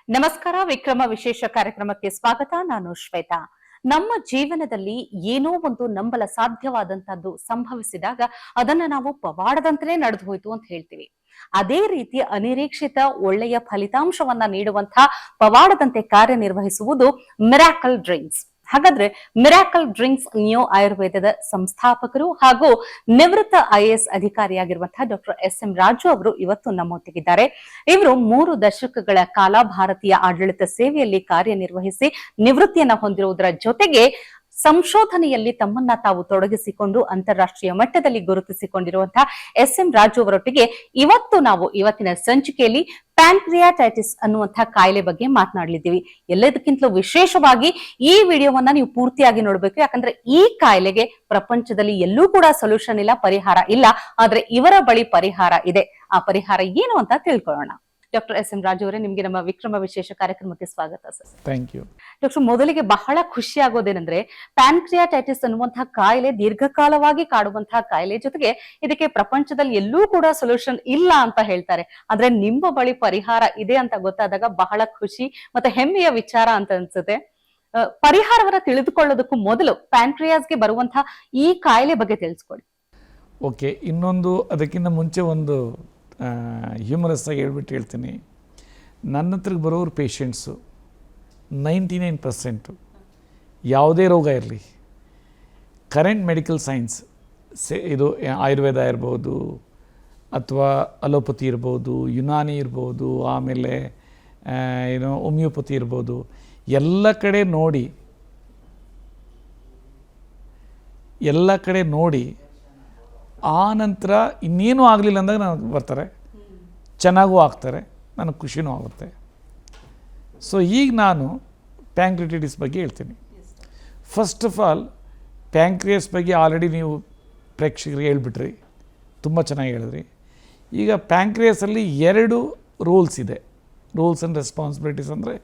ನಮಸ್ಕಾರ. ವಿಕ್ರಮ ವಿಶೇಷ ಕಾರ್ಯಕ್ರಮಕ್ಕೆ ಸ್ವಾಗತ. ನಾನು ಶ್ವೇತಾ. ನಮ್ಮ ಜೀವನದಲ್ಲಿ ಏನೋ ಒಂದು ನಂಬಲ ಸಾಧ್ಯವಾದಂತದ್ದು ಸಂಭವಿಸಿದಾಗ ಅದನ್ನ ನಾವು ಪವಾಡದಂತೆ ನಡೆದು ಹೋಯ್ತು ಅಂತ ಹೇಳ್ತೀವಿ. ಅದೇ ರೀತಿ ಅನಿರೀಕ್ಷಿತ ಒಳ್ಳೆಯ ಫಲಿತಾಂಶವನ್ನ ನೀಡುವಂತಹ ಪವಾಡದಂತೆ ಕಾರ್ಯನಿರ್ವಹಿಸುವುದು ಮಿರಾಕಲ್ ಡ್ರಿಂಕ್ಸ್. ಹಾಗಾದ್ರೆ ಮಿರಾಕಲ್ ಡ್ರಿಂಕ್ಸ್ ನ್ಯೂ ಆಯುರ್ವೇದದ ಸಂಸ್ಥಾಪಕರು ಹಾಗೂ ನಿವೃತ್ತ IAS ಅಧಿಕಾರಿಯಾಗಿರುವಂತಹ ಡಾಕ್ಟರ್ SM ರಾಜು ಅವರು ಇವತ್ತು ನಮ್ಮೊಟ್ಟಿಗಿದ್ದಾರೆ. ಇವರು 3 ದಶಕಗಳ ಕಾಲ ಭಾರತೀಯ ಆಡಳಿತ ಸೇವೆಯಲ್ಲಿ ಕಾರ್ಯನಿರ್ವಹಿಸಿ ನಿವೃತ್ತಿಯನ್ನ ಹೊಂದಿರುವುದರ ಜೊತೆಗೆ ಸಂಶೋಧನೆಯಲ್ಲಿ ತಮ್ಮನ್ನ ತಾವು ತೊಡಗಿಸಿಕೊಂಡು ಅಂತಾರಾಷ್ಟ್ರೀಯ ಮಟ್ಟದಲ್ಲಿ ಗುರುತಿಸಿಕೊಂಡಿರುವಂತಹ SM ರಾಜು ಅವರೊಟ್ಟಿಗೆ ಇವತ್ತಿನ ಸಂಚಿಕೆಯಲ್ಲಿ ಪ್ಯಾಂಕ್ರಿಯಾಟೈಟಿಸ್ ಅನ್ನುವಂತಹ ಕಾಯಿಲೆ ಬಗ್ಗೆ ಮಾತನಾಡಲಿದ್ದೀವಿ. ಎಲ್ಲದಕ್ಕಿಂತಲೂ ವಿಶೇಷವಾಗಿ ಈ ವಿಡಿಯೋವನ್ನ ನೀವು ಪೂರ್ತಿಯಾಗಿ ನೋಡ್ಬೇಕು. ಯಾಕಂದ್ರೆ ಈ ಕಾಯಿಲೆಗೆ ಪ್ರಪಂಚದಲ್ಲಿ ಎಲ್ಲೂ ಕೂಡ ಸೊಲ್ಯೂಷನ್ ಇಲ್ಲ, ಪರಿಹಾರ ಇಲ್ಲ. ಆದ್ರೆ ಇವರ ಬಳಿ ಪರಿಹಾರ ಇದೆ. ಆ ಪರಿಹಾರ ಏನು ಅಂತ ತಿಳ್ಕೊಳ್ಳೋಣ. ಡಾಕ್ಟರ್ SM ರಾಜು ಅವರೇ, ನಿಮ್ಗೆ ನಮ್ಮ ವಿಕ್ರಮ ವಿಶೇಷ ಕಾರ್ಯಕ್ರಮಕ್ಕೆ ಸ್ವಾಗತ ಸರ್. Thank you doctor. ಮೊದಲಿಗೆ ಬಹಳ ಖುಷಿ ಆಗೋದೇನೆಂದ್ರೆ ಪ್ಯಾನ್ಕ್ರಿಯಾಟೈಟಿಸ್ ಅನ್ನುವಂತಹ ಕಾಯಿಲೆ ದೀರ್ಘಕಾಲವಾಗಿ ಕಾಡುವಂತಹ ಕಾಯಿಲೆ, ಜೊತೆಗೆ ಇದಕ್ಕೆ ಪ್ರಪಂಚದಲ್ಲಿ ಎಲ್ಲೂ ಕೂಡ ಸೊಲ್ಯೂಷನ್ ಇಲ್ಲ ಅಂತ ಹೇಳ್ತಾರೆ. ಆದ್ರೆ ನಿಮ್ಮ ಬಳಿ ಪರಿಹಾರ ಇದೆ ಅಂತ ಗೊತ್ತಾದಾಗ ಬಹಳ ಖುಷಿ ಮತ್ತೆ ಹೆಮ್ಮೆಯ ವಿಚಾರ ಅಂತ ಅನ್ಸುತ್ತೆ. ಪರಿಹಾರವನ್ನ ತಿಳಿದುಕೊಳ್ಳೋದಕ್ಕೂ ಮೊದಲು ಪ್ಯಾನ್ಕ್ರಿಯಾಸ್ಗೆ ಬರುವಂತಹ ಈ ಕಾಯಿಲೆ ಬಗ್ಗೆ ತಿಳಿಸ್ಕೊಡಿ. ಓಕೆ, ಇನ್ನೊಂದು ಅದಕ್ಕಿಂತ ಮುಂಚೆ ಒಂದು ಹ್ಯೂಮರಸ್ ಆಗಿ ಹೇಳ್ತೀನಿ. ನನ್ನ ಹತ್ರಕ್ಕೆ ಬರೋರು ಪೇಷಂಟ್ಸು 99% ಯಾವುದೇ ರೋಗ ಇರಲಿ, ಕರೆಂಟ್ ಮೆಡಿಕಲ್ ಸೈನ್ಸ್ ಇದು ಆಯುರ್ವೇದ ಇರ್ಬೋದು, ಅಥವಾ ಅಲೋಪತಿ ಇರ್ಬೋದು, ಯುನಾನಿ ಇರ್ಬೋದು, ಆಮೇಲೆ ಹೋಮಿಯೋಪತಿ ಇರ್ಬೋದು, ಎಲ್ಲ ಕಡೆ ನೋಡಿ ಆ ನಂತರ ಇನ್ನೇನು ಆಗಲಿಲ್ಲ ಅಂದಾಗ ನನಗೆ ಬರ್ತಾರೆ, ಚೆನ್ನಾಗೂ ಆಗ್ತಾರೆ, ನನಗೆ ಖುಷಿನೂ ಆಗುತ್ತೆ. ಸೊ ಈಗ ನಾನು ಪ್ಯಾಂಕ್ರಿಯಾಟೈಟಿಸ್ ಬಗ್ಗೆ ಹೇಳ್ತೀನಿ. ಫಸ್ಟ್ ಆಫ್ ಆಲ್, ಪ್ಯಾಂಕ್ರಿಯಾಸ್ ಬಗ್ಗೆ ಆಲ್ರೆಡಿ ನೀವು ಪ್ರೇಕ್ಷಕರಿಗೆ ಹೇಳ್ಬಿಟ್ರಿ, ತುಂಬ ಚೆನ್ನಾಗಿ ಹೇಳಿದ್ರಿ. ಈಗ ಪ್ಯಾಂಕ್ರಿಯಾಸಲ್ಲಿ 2 ರೂಲ್ಸ್ ಇದೆ. ರೂಲ್ಸ್ ಆ್ಯಂಡ್ ರೆಸ್ಪಾನ್ಸಿಬಿಲಿಟೀಸ್ ಅಂದರೆ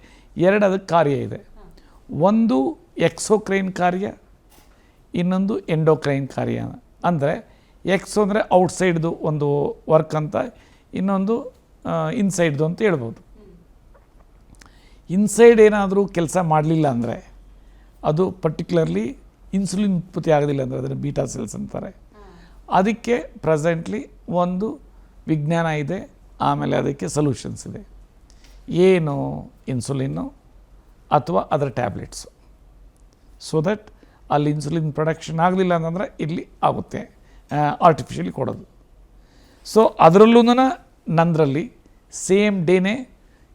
2 ಅದಕ್ಕೆ ಕಾರ್ಯ ಇದೆ. ಒಂದು ಎಕ್ಸೋಕ್ರೈನ್ ಕಾರ್ಯ, ಇನ್ನೊಂದು ಎಂಡೋಕ್ರೈನ್ ಕಾರ್ಯ. ಅಂದರೆ ಎಕ್ಸೋ ಅಂದರೆ ಔಟ್ಸೈಡ್ದು ಒಂದು ವರ್ಕ್ ಅಂತ, ಇನ್ನೊಂದು ಇನ್ಸೈಡ್ದು ಅಂತ ಹೇಳ್ಬೋದು. ಇನ್ಸೈಡ್ ಏನಾದರೂ ಕೆಲಸ ಮಾಡಲಿಲ್ಲ ಅಂದರೆ, ಅದು ಪರ್ಟಿಕ್ಯುಲರ್ಲಿ ಇನ್ಸುಲಿನ್ ಉತ್ಪತ್ತಿ ಆಗೋದಿಲ್ಲ ಅಂದರೆ ಅದನ್ನು ಬೀಟಾ ಸೆಲ್ಸ್ ಅಂತಾರೆ. ಅದಕ್ಕೆ ಪ್ರೆಸೆಂಟ್ಲಿ ಒಂದು ವಿಜ್ಞಾನ ಇದೆ, ಆಮೇಲೆ ಅದಕ್ಕೆ ಸೊಲ್ಯೂಷನ್ಸ್ ಇದೆ. ಏನು ಇನ್ಸುಲಿನ್ನು ಅಥವಾ ಅದರ ಟ್ಯಾಬ್ಲೆಟ್ಸು. ಸೊ ದಟ್ ಅಲ್ಲಿ ಇನ್ಸುಲಿನ್ ಪ್ರೊಡಕ್ಷನ್ ಆಗಲಿಲ್ಲ ಅಂತಂದರೆ ಇಲ್ಲಿ ಆಗುತ್ತೆ, ಆರ್ಟಿಫಿಷಿಯಲಿ ಕೊಡೋದು. ಸೊ ಅದರಲ್ಲೂ ನಂದರಲ್ಲಿ ಸೇಮ್ ಡೇನೇ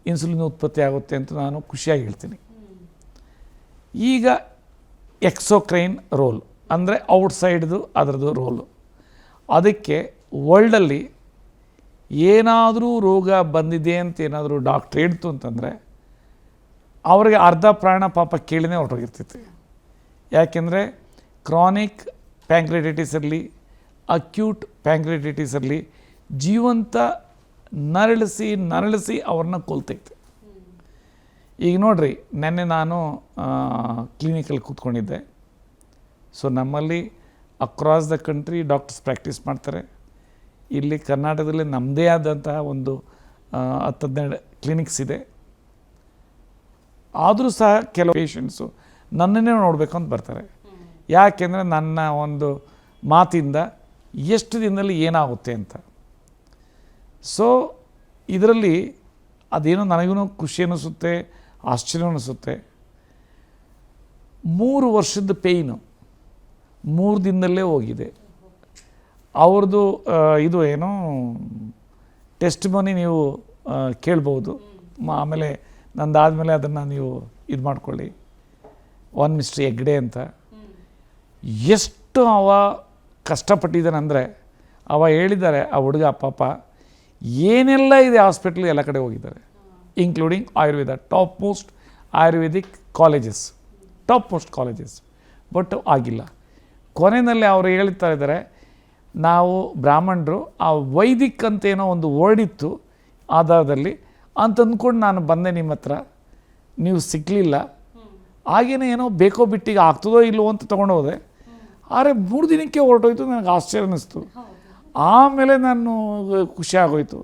ಇನ್ಸುಲಿನ್ ಉತ್ಪತ್ತಿ ಆಗುತ್ತೆ ಅಂತ ನಾನು ಖುಷಿಯಾಗಿ ಹೇಳ್ತೀನಿ. ಈಗ ಎಕ್ಸೋಕ್ರೈನ್ ರೋಲ್ ಅಂದರೆ ಔಟ್ಸೈಡ್ದು ಅದರದ್ದು ರೋಲು. ಅದಕ್ಕೆ ವರ್ಲ್ಡಲ್ಲಿ ಏನಾದರೂ ರೋಗ ಬಂದಿದೆ ಅಂತ ಏನಾದರೂ ಡಾಕ್ಟ್ರ್ ಹೇಳ್ತು ಅಂತಂದರೆ ಅವ್ರಿಗೆ ಅರ್ಧ ಪ್ರಾಣ ಪಾಪ ಕೇಳಿನೇ ಹೊರಟೋಗಿರ್ತೈತಿ. ಯಾಕೆಂದರೆ ಕ್ರಾನಿಕ್ ಪ್ಯಾಂಕ್ರಿಯಾಟೈಟಿಸಲ್ಲಿ, ಅಕ್ಯೂಟ್ ಪ್ಯಾಂಕ್ರಿಯಾಟೈಟಿಸಲ್ಲಿ ಜೀವಂತ ನರಳಿಸಿ ಅವ್ರನ್ನ ಕೊಲ್ತೈತೆ. ಈಗ ನೋಡ್ರಿ, ನೆನ್ನೆ ನಾನು ಕ್ಲಿನಿಕಲ್ಲಿ ಕೂತ್ಕೊಂಡಿದ್ದೆ. ಸೊ ನಮ್ಮಲ್ಲಿ across the country doctors practice ಮಾಡ್ತಾರೆ. ಇಲ್ಲಿ ಕರ್ನಾಟಕದಲ್ಲಿ ನಮ್ಮದೇ ಆದಂತಹ ಒಂದು 10-12 ಕ್ಲಿನಿಕ್ಸ್ ಇದೆ. ಆದರೂ ಸಹ ಕೆಲವು ಪೇಷಂಟ್ಸು ನನ್ನನ್ನೇ ನೋಡಬೇಕು ಅಂತ ಬರ್ತಾರೆ. ಯಾಕೆಂದರೆ ನನ್ನ ಒಂದು ಮಾತಿಂದ ಎಷ್ಟು ದಿನದಲ್ಲಿ ಏನಾಗುತ್ತೆ ಅಂತ. ಸೊ ಇದರಲ್ಲಿ ಅದೇನೋ ನನಗೂ ಖುಷಿ ಅನ್ನಿಸುತ್ತೆ, ಆಶ್ಚರ್ಯ ಅನ್ನಿಸುತ್ತೆ. 3 ವರ್ಷದ ಪೇಯ್ನು 3 ದಿನದಲ್ಲೇ ಹೋಗಿದೆ. ಅವ್ರದ್ದು ಇದು ಏನೋ ಟೆಸ್ಟ್ ಮನಿ ನೀವು ಕೇಳ್ಬೋದು. ಆಮೇಲೆ ನಂದಾದಮೇಲೆ ಅದನ್ನು ನೀವು ಇದು ಮಾಡ್ಕೊಳ್ಳಿ. ಒನ್ ಮಿಸ್ಟರ್ ಹೆಗ್ಡೆ ಅಂತ ಎಷ್ಟು ಅವ ಕಷ್ಟಪಟ್ಟಿದ್ದಾನಂದರೆ, ಅವ ಹೇಳಿದ್ದಾರೆ ಆ ಹುಡುಗ ಪಾಪ ಏನೆಲ್ಲ ಇದೆ ಹಾಸ್ಪಿಟ್ಲ್ ಎಲ್ಲ ಕಡೆ ಹೋಗಿದ್ದಾರೆ, including Ayurveda, top most Ayurvedic colleges, but ಆಗಿಲ್ಲ. ಕೊನೆಯಲ್ಲಿ ಅವರು ಹೇಳ್ತಾ ಇದ್ದಾರೆ, ನಾವು ಬ್ರಾಹ್ಮಣರು ಆ ವೈದಿಕ್ ಅಂತೇನೋ ಒಂದು ವರ್ಡ್ ಇತ್ತು ಆಧಾರದಲ್ಲಿ ಅಂತ ಅಂದ್ಕೊಂಡು ನಾನು ಬಂದೆ ನಿಮ್ಮ ಹತ್ರ, ನೀವು ಸಿಕ್ಕಲಿಲ್ಲ. ಹಾಗೇನೆ ಏನೋ ಬೇಕೋ ಬಿಟ್ಟಿಗೆ ಆಗ್ತದೋ ಇಲ್ಲವೋ ಅಂತ ತೊಗೊಂಡು ಹೋದೆ. ಆದರೆ 3 ದಿನಕ್ಕೆ ಹೊರಟೋಯ್ತು. ನನಗೆ ಆಶ್ಚರ್ಯ ಅನ್ನಿಸ್ತು. ಆಮೇಲೆ ನಾನು ಖುಷಿ ಆಗೋಯ್ತು.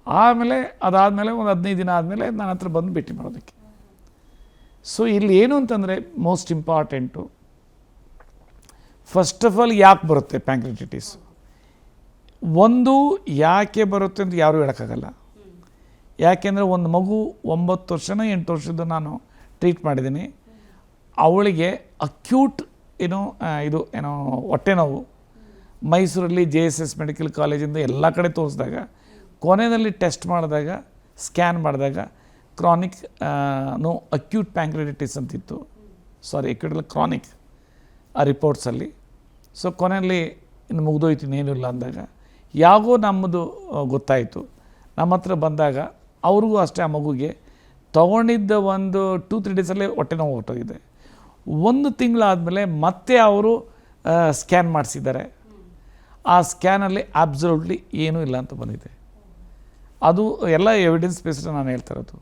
ಆಮೇಲೆ ಅದಾದಮೇಲೆ ಒಂದು 15 ದಿನ ಆದಮೇಲೆ ನನ್ನ ಹತ್ರ ಬಂದು ಭೇಟಿ ಮಾಡೋದಕ್ಕೆ. ಸೊ ಇಲ್ಲಿ ಏನು ಅಂತಂದರೆ most important, first of all ಯಾಕೆ ಬರುತ್ತೆ ಪ್ಯಾಂಕ್ರಿಯಾಟಿಸ್, ಒಂದು ಯಾಕೆ ಬರುತ್ತೆ ಅಂತ ಯಾರೂ ಹೇಳೋಕ್ಕಾಗಲ್ಲ. ಯಾಕೆಂದರೆ ಒಂದು ಮಗು 9 ವರ್ಷನೋ 8 ವರ್ಷದ್ದು ನಾನು ಟ್ರೀಟ್ ಮಾಡಿದ್ದೀನಿ. ಅವಳಿಗೆ ಅಕ್ಯೂಟ್ ಹೊಟ್ಟೆ ನೋವು ಮೈಸೂರಲ್ಲಿ JSS ಮೆಡಿಕಲ್ ಕಾಲೇಜಿಂದ ಎಲ್ಲ ಕಡೆ ತೋರಿಸಿದಾಗ ಕೊನೆಯಲ್ಲಿ ಟೆಸ್ಟ್ ಮಾಡಿದಾಗ ಸ್ಕ್ಯಾನ್ ಮಾಡಿದಾಗ ಕ್ರಾನಿಕ್ ಅಕ್ಯೂಟ್ ಪ್ಯಾಂಕ್ರಿಯಾಟಿಸ್ ಅಂತಿತ್ತು. ಅಕ್ಯೂಟ್ ಅಲ್ಲ, ಕ್ರಾನಿಕ್ ಆ ರಿಪೋರ್ಟ್ಸಲ್ಲಿ. ಸೊ ಕೊನೆಯಲ್ಲಿ ಇನ್ನು ಮುಗಿದೋಯ್ತು ಇನ್ನೇನು ಇಲ್ಲ ಅಂದಾಗ ಯಾಗೋ ನಮ್ಮದು ಗೊತ್ತಾಯಿತು. ನಮ್ಮ ಹತ್ರ ಬಂದಾಗ ಅವ್ರಿಗೂ ಅಷ್ಟೇ ಆ ಮಗುಗೆ ತೊಗೊಂಡಿದ್ದ ಒಂದು 2-3 ಡೇಸಲ್ಲೇ ಹೊಟ್ಟೆ ನೋವು ಹೊರಟೋಗಿದೆ. 1 ತಿಂಗಳಾದಮೇಲೆ ಮತ್ತೆ ಅವರು ಸ್ಕ್ಯಾನ್ ಮಾಡಿಸಿದ್ದಾರೆ. ಆ ಸ್ಕ್ಯಾನಲ್ಲಿ ಅಬ್ಸಲ್ಯೂಟ್ಲಿ ಏನೂ ಇಲ್ಲ ಅಂತ ಬಂದಿದೆ. ಅದು ಎಲ್ಲ ಎವಿಡೆನ್ಸ್ ಬೇಸ್ಡ್ ನಾನು ಹೇಳ್ತಾ ಇರೋದು.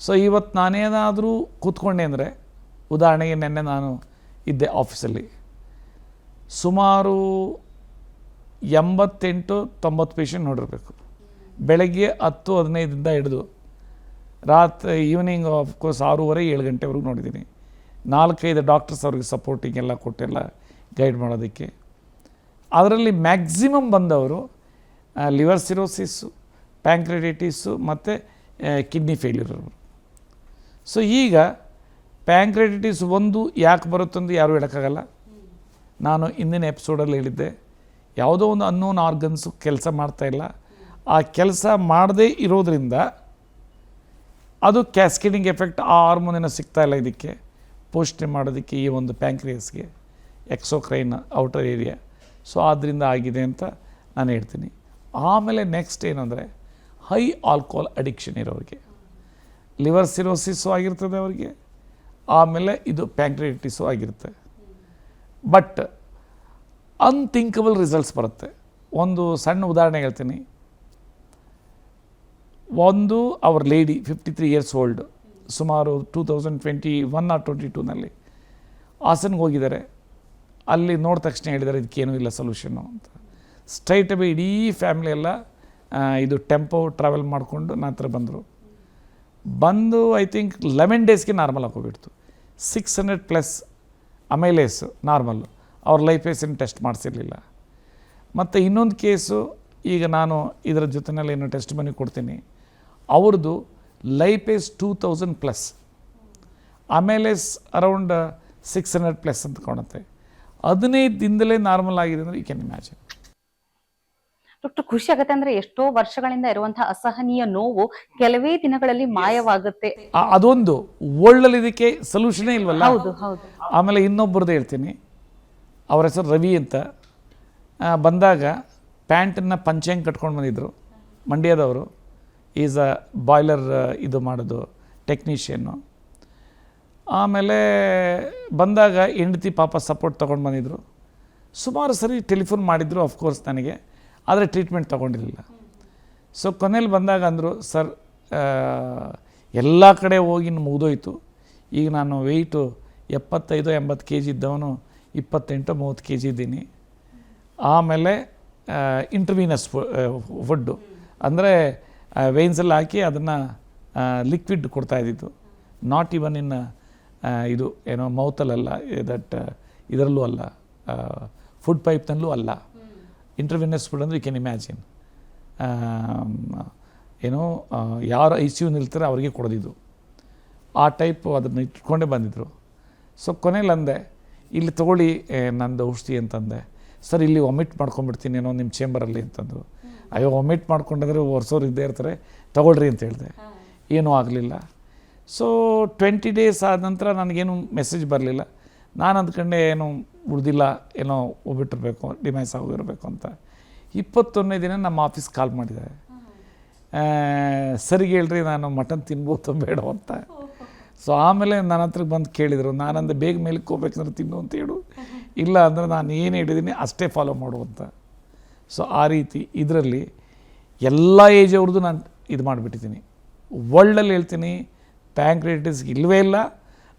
ಸೊ ಇವತ್ತು ನಾನೇನಾದರೂ ಕೂತ್ಕೊಂಡೆ ಅಂದರೆ, ಉದಾಹರಣೆಗೆ ನೆನ್ನೆ ನಾನು ಇದ್ದೆ ಆಫೀಸಲ್ಲಿ, ಸುಮಾರು 88-90 ಪೇಷಂಟ್ ನೋಡಿರಬೇಕು. ಬೆಳಗ್ಗೆ 10-15ದಿಂದ ಹಿಡಿದು ರಾತ್ರಿ ಈವ್ನಿಂಗ್ ಆಫ್ಕೋರ್ಸ್ 6:30-7 ಗಂಟೆವರೆಗೂ ನೋಡಿದ್ದೀನಿ. 4-5 ಡಾಕ್ಟರ್ಸ್ ಅವ್ರಿಗೆ ಸಪೋರ್ಟಿಂಗ್ ಎಲ್ಲ ಕೊಟ್ಟೆಲ್ಲ ಗೈಡ್ ಮಾಡೋದಕ್ಕೆ. ಅದರಲ್ಲಿ ಮ್ಯಾಕ್ಸಿಮಮ್ ಬಂದವರು ಲಿವರ್ ಸಿರೋಸಿಸ್ಸು, ಪ್ಯಾಂಕ್ರಿಯಾಟಿಸು ಮತ್ತು ಕಿಡ್ನಿ ಫೇಲ್ಯೂರ್ ಅವರು. ಸೊ ಈಗ ಪ್ಯಾಂಕ್ರಿಯಾಟಿಸ್ ಒಂದು ಯಾಕೆ ಬರುತ್ತಂದು ಯಾರೂ ಹೇಳೋಕ್ಕಾಗಲ್ಲ. ನಾನು ಹಿಂದಿನ ಎಪಿಸೋಡಲ್ಲಿ ಹೇಳಿದ್ದೆ, ಯಾವುದೋ ಒಂದು ಅನ್ನೋನ್ ಆರ್ಗನ್ಸು ಕೆಲಸ ಮಾಡ್ತಾಯಿಲ್ಲ. ಆ ಕೆಲಸ ಮಾಡದೇ ಇರೋದ್ರಿಂದ ಅದು ಕ್ಯಾಸ್ಕೇಡಿಂಗ್ ಎಫೆಕ್ಟ್, ಆ ಹಾರ್ಮೋನಿನ ಸಿಗ್ತಾಯಿಲ್ಲ ಇದಕ್ಕೆ ಪೋಷಣೆ ಮಾಡೋದಕ್ಕೆ, ಈ ಒಂದು ಪ್ಯಾಂಕ್ರಿಯಾಸ್ಗೆ ಎಕ್ಸೋಕ್ರೈನ್ ಔಟರ್ ಏರಿಯಾ. ಸೊ ಆದ್ದರಿಂದ ಆಗಿದೆ ಅಂತ ನಾನು ಹೇಳ್ತೀನಿ. ಆಮೇಲೆ ನೆಕ್ಸ್ಟ್ ಏನಂದರೆ ಹೈ ಆಲ್ಕೋಹಾಲ್ ಅಡಿಕ್ಷನ್ ಇರೋರಿಗೆ, ಲಿವರ್ ಸಿರೋಸಿಸ್ಸು ಆಗಿರ್ತದೆ ಅವರಿಗೆ, ಆಮೇಲೆ ಇದು ಪ್ಯಾಂಕ್ರಿಯಾಟಿಸು ಆಗಿರುತ್ತೆ. ಬಟ್ ಅನ್ಥಿಂಕಬಲ್ ರಿಸಲ್ಟ್ಸ್ ಬರುತ್ತೆ. ಒಂದು ಸಣ್ಣ ಉದಾಹರಣೆ ಹೇಳ್ತೀನಿ. ಒಂದು ಅವರ್ ಲೇಡಿ 53 ಇಯರ್ಸ್ ಓಲ್ಡ್, ಸುಮಾರು 2021 or 22ನಲ್ಲಿ ಹಾಸನ್ಗೆ ಹೋಗಿದ್ದಾರೆ. ಅಲ್ಲಿ ನೋಡಿದ ತಕ್ಷಣ ಹೇಳಿದ್ದಾರೆ ಇದಕ್ಕೇನೂ ಇಲ್ಲ ಸೊಲ್ಯೂಷನ್ನು ಅಂತ. ಸ್ಟ್ರೈಟ್ ಅವೇ ಇಡೀ ಫ್ಯಾಮಿಲಿ ಎಲ್ಲ ಇದು ಟೆಂಪೋ ಟ್ರಾವೆಲ್ ಮಾಡಿಕೊಂಡು ನನ್ನ ಹತ್ರ ಬಂದು ಐ ಥಿಂಕ್ 11 ಡೇಸ್ಗೆ ನಾರ್ಮಲ್ ಆಗೋಗ್ಬಿಡ್ತು. 600+ ಅಮೈಲೇಸು ನಾರ್ಮಲ್ಲು. ಅವ್ರ ಲೈಫೇಸನ್ನು ಟೆಸ್ಟ್ ಮಾಡಿಸಿರಲಿಲ್ಲ. ಮತ್ತು ಇನ್ನೊಂದು ಕೇಸು, ಈಗ ನಾನು ಇದರ ಜೊತೆಯಲ್ಲಿ ಏನು ಟೆಸ್ಟ್ ಮನಿ ಕೊಡ್ತೀನಿ, ಅವ್ರದ್ದು ಲೈಫೇಸ್ 2000+, ಅಮೈಲೇಸ್ ಅರೌಂಡ್ 600+ ಅಂತ ಕಾಣುತ್ತೆ. 15 ದಿನದಲ್ಲೇ ನಾರ್ಮಲ್ ಆಗಿದೆ ಅಂದರೆ ಯು ಕ್ಯಾನ್ ಇಮ್ಯಾಜಿನ್. ಡಾಕ್ಟರ್, ಖುಷಿ ಆಗುತ್ತೆ ಅಂದ್ರೆ ಎಷ್ಟೋ ವರ್ಷಗಳಿಂದ ಇರುವಂತಹ ಅಸಹನೀಯ ನೋವು ಕೆಲವೇ ದಿನಗಳಲ್ಲಿ ಮಾಯವಾಗುತ್ತೆ. ಅದೊಂದು ವರ್ಲ್ಡಲ್ಲಿ ಇದಕ್ಕೆ ಸೊಲ್ಯೂಷನೇ ಇಲ್ವಲ್ಲ. ಹೌದು ಹೌದು. ಆಮೇಲೆ ಇನ್ನೊಬ್ಬರದ್ದು ಹೇಳ್ತೀನಿ, ಅವ್ರ ಹೆಸರು ರವಿ ಅಂತ. ಬಂದಾಗ ಪ್ಯಾಂಟನ್ನು ಪಂಚೆಂಗೆ ಕಟ್ಕೊಂಡು ಬಂದಿದ್ದರು, ಮಂಡ್ಯದವರು. ಈಸ್ ಅ ಬಾಯ್ಲರ್ ಇದು ಮಾಡೋದು ಟೆಕ್ನಿಷಿಯನ್ನು. ಆಮೇಲೆ ಬಂದಾಗ ಹೆಂಡತಿ ಪಾಪ ಸಪೋರ್ಟ್ ತೊಗೊಂಡು ಬಂದಿದ್ದರು. ಸುಮಾರು ಸರಿ ಟೆಲಿಫೋನ್ ಮಾಡಿದ್ರು ಆಫ್ಕೋರ್ಸ್ ನನಗೆ, ಆದರೆ ಟ್ರೀಟ್ಮೆಂಟ್ ತೊಗೊಂಡಿರಲಿಲ್ಲ. ಸೊ ಕೊನೆಯಲ್ಲಿ ಬಂದಾಗ ಅಂದರು, ಸರ್ ಎಲ್ಲ ಕಡೆ ಹೋಗಿ ಮುಗಿದೋಯ್ತು, ಈಗ ನಾನು ವೆಯ್ಟು 75-80 kg ಇದ್ದವನು 28-30 kg ಇದ್ದೀನಿ. ಆಮೇಲೆ ಇಂಟರ್ವೀನಸ್ ಫುಡ್ಡು ಅಂದರೆ ವೇನ್ಸಲ್ಲಿ ಹಾಕಿ ಅದನ್ನು ಲಿಕ್ವಿಡ್ ಕೊಡ್ತಾಯಿದ್ದಿತ್ತು. ನಾಟ್ ಇವನ್ ಇನ್ ಇದು ಏನೋ ಮೌತಲ್ಲ, ಇದರಲ್ಲೂ ಅಲ್ಲ, ಫುಡ್ ಪೈಪ್ನಲ್ಲೂ ಅಲ್ಲ. ಇಂಟರ್ವಿನಸ್ ಫುಡ್ ಅಂದರೆ ಯು ಕ್ಯಾನ್ ಇಮ್ಯಾಜಿನ್. ಏನೋ ಯಾರು ICU ನಿಲ್ತಾರೆ ಅವರಿಗೆ ಕೊಡೋದಿದ್ದು, ಆ ಟೈಪು ಅದನ್ನು ಇಟ್ಕೊಂಡೇ ಬಂದಿದ್ದರು. ಸೊ ಕೊನೆಯಲ್ಲಿ ಅಂದೆ, ಇಲ್ಲಿ ತೊಗೊಳ್ಳಿ ನಂದು ಔಷಧಿ ಅಂತಂದೆ. ಸರ್ ಇಲ್ಲಿ ವಾಮಿಟ್ ಮಾಡ್ಕೊಂಡ್ಬಿಡ್ತೀನಿ ಏನೋ ನಿಮ್ಮ ಚೇಂಬರಲ್ಲಿ ಅಂತಂದರು. ಅಯ್ಯೋ ವಾಮಿಟ್ ಮಾಡ್ಕೊಂಡಂದರೆ ವರ್ಷೋರು ಇದ್ದೇ ಇರ್ತಾರೆ, ತೊಗೊಳ್ರಿ ಅಂತ ಹೇಳಿದೆ. ಏನೂ ಆಗಲಿಲ್ಲ. ಸೊ 20 ಡೇಸ್ ಆದ ನಂತರ ನನಗೇನು ಮೆಸೇಜ್ ಬರಲಿಲ್ಲ. ನಾನು ಅಂದ್ಕೊಂಡೆ ಏನೋ ಉಳಿದಿಲ್ಲ, ಏನೋ ಹೋಗ್ಬಿಟ್ಟಿರ್ಬೇಕು, ಡಿಮ್ಯಾಸ್ ಆಗೋಗಿರಬೇಕು ಅಂತ. 21ನೇ ದಿನ ನಮ್ಮ ಆಫೀಸ್ ಕಾಲ್ ಮಾಡಿದ್ದಾರೆ. ಸರಿಗೆ ಹೇಳ್ರಿ, ನಾನು ಮಟನ್ ತಿನ್ಬೋದು ಬೇಡ ಅಂತ. ಸೊ ಆಮೇಲೆ ನನ್ನ ಹತ್ರಕ್ಕೆ ಬಂದು ಕೇಳಿದರು. ನಾನಂದ್ರೆ ಬೇಗ ಮೇಲಕ್ಕೆ ಹೋಗ್ಬೇಕಂದ್ರೆ ತಿನ್ನು ಅಂತ ಹೇಳು, ಇಲ್ಲ ಅಂದರೆ ನಾನು ಏನು ಹೇಳಿದ್ದೀನಿ ಅಷ್ಟೇ ಫಾಲೋ ಮಾಡು ಅಂತ. ಸೊ ಆ ರೀತಿ ಇದರಲ್ಲಿ ಎಲ್ಲ ಏಜ್ ಅವ್ರದ್ದು ನಾನು ಇದು ಮಾಡಿಬಿಟ್ಟಿದ್ದೀನಿ. ವರ್ಲ್ಡಲ್ಲಿ ಹೇಳ್ತೀನಿ, ಪ್ಯಾಂಕ್ರಿಯಾಟಿಸ್ ಇಲ್ಲವೇ ಇಲ್ಲ.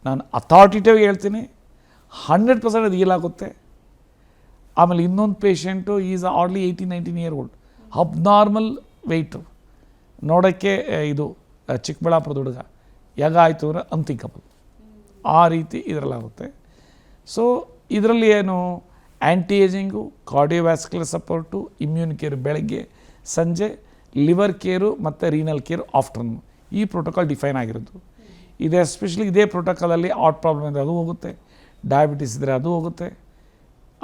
ನಾನು ಅಥಾರಿಟೇಟಿವ್ ಹೇಳ್ತೀನಿ, 100% ಅದು ಆಗುತ್ತೆ. ಆಮೇಲೆ ಇನ್ನೊಂದು patient is early 18-19 year old, abnormal weight, ನೋಡೋಕ್ಕೆ ಇದು ಚಿಕ್ಕಬಳ್ಳಾಪುರದ ಹುಡುಗ ಯಾಗ ಆಯಿತು ಅಂದರೆ ಅನ್ಥಿಂಕಬಲ್, ಆ ರೀತಿ ಇದರಲ್ಲಾಗುತ್ತೆ. ಸೊ ಇದರಲ್ಲಿ ಏನು anti ageing, cardiovascular support, immune care ಬೆಳಗ್ಗೆ ಸಂಜೆ, ಲಿವರ್ ಕೇರು ಮತ್ತು ರೀನಲ್ ಕೇರ್ ಆಫ್ಟರ್ನೂನ್, ಈ ಪ್ರೋಟೋಕಾಲ್ ಡಿಫೈನ್ ಆಗಿರೋದು. ಇದು ಎಸ್ಪೆಷಲಿ ಇದೇ ಪ್ರೋಟೋಕಾಲಲ್ಲಿ ಹಾರ್ಟ್ ಪ್ರಾಬ್ಲಮ್ ಇದ್ದರೆ ಅದು ಹೋಗುತ್ತೆ, ಡಯಾಬಿಟಿಸ್ ಇದ್ದರೆ ಅದು ಹೋಗುತ್ತೆ,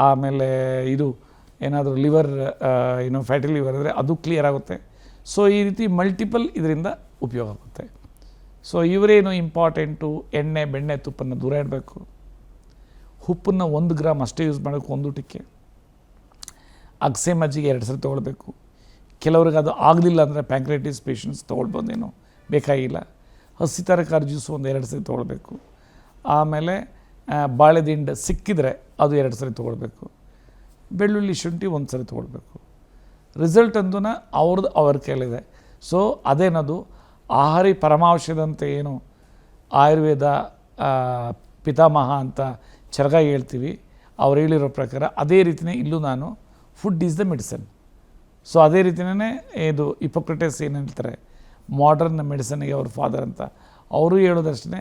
ಆಮೇಲೆ ಇದು ಏನಾದರೂ ಲಿವರ್ ಫ್ಯಾಟಿ ಲಿವರ್ ಇದ್ದರೆ ಅದು ಕ್ಲಿಯರ್ ಆಗುತ್ತೆ. ಸೊ ಈ ರೀತಿ ಮಲ್ಟಿಪಲ್ ಇದರಿಂದ ಉಪಯೋಗ ಆಗುತ್ತೆ. ಸೊ ಇವರೇನು ಇಂಪಾರ್ಟೆಂಟು, ಎಣ್ಣೆ ಬೆಣ್ಣೆ ತುಪ್ಪನ್ನು ದೂರ ಇಡಬೇಕು, ಉಪ್ಪನ್ನು 1 ಗ್ರಾಮ್ ಅಷ್ಟೇ ಯೂಸ್ ಮಾಡಬೇಕು ಒಂದು ಊಟಕ್ಕೆ, ಅಗಸೆ ಮಜ್ಜಿಗೆ 2 ಸರಿ ತೊಗೊಳ್ಬೇಕು. ಕೆಲವ್ರಿಗೆ ಅದು ಆಗಲಿಲ್ಲ ಅಂದರೆ ಪ್ಯಾಂಕ್ರೈಟಿಸ್ ಪೇಷಂಟ್ಸ್ ತೊಗೊಳ್ಬೋದೇನೋ, ಬೇಕಾಗಿಲ್ಲ. ಹಸಿ ತರಕಾರಿ ಜ್ಯೂಸು ಒಂದು 2 ಸರಿ ತೊಗೊಳ್ಬೇಕು. ಆಮೇಲೆ ಬಾಳೆದಿಂಡು ಸಿಕ್ಕಿದರೆ ಅದು 2 ಸರಿ ತೊಗೊಳ್ಬೇಕು. ಬೆಳ್ಳುಳ್ಳಿ ಶುಂಠಿ 1 ಸರಿ ತೊಗೊಳ್ಬೇಕು. ರಿಸಲ್ಟ್ ಅಂತೂ ಅವ್ರದ್ದು ಅವ್ರ ಕೈಲಿದೆ. ಸೊ ಅದೇನದು ಆಹಾರಿ ಪರಮಾವಶ್ಯದಂತೆ ಏನು ಆಯುರ್ವೇದ ಪಿತಾಮಹ ಅಂತ ಚರಗಾಗಿ ಹೇಳ್ತೀವಿ, ಅವ್ರು ಹೇಳಿರೋ ಪ್ರಕಾರ ಅದೇ ರೀತಿಯೇ ಇಲ್ಲೂ ನಾನು food is the medicine. So ಅದೇ ರೀತಿಯೇ ಇದು ಹಿಪೋಕ್ರಟಸ್ ಏನು ಹೇಳ್ತಾರೆ ಮಾಡರ್ನ್ ಮೆಡಿಸನ್ಗೆ ಅವ್ರ ಫಾದರ್ ಅಂತ, ಅವರು ಹೇಳೋದಷ್ಟೇ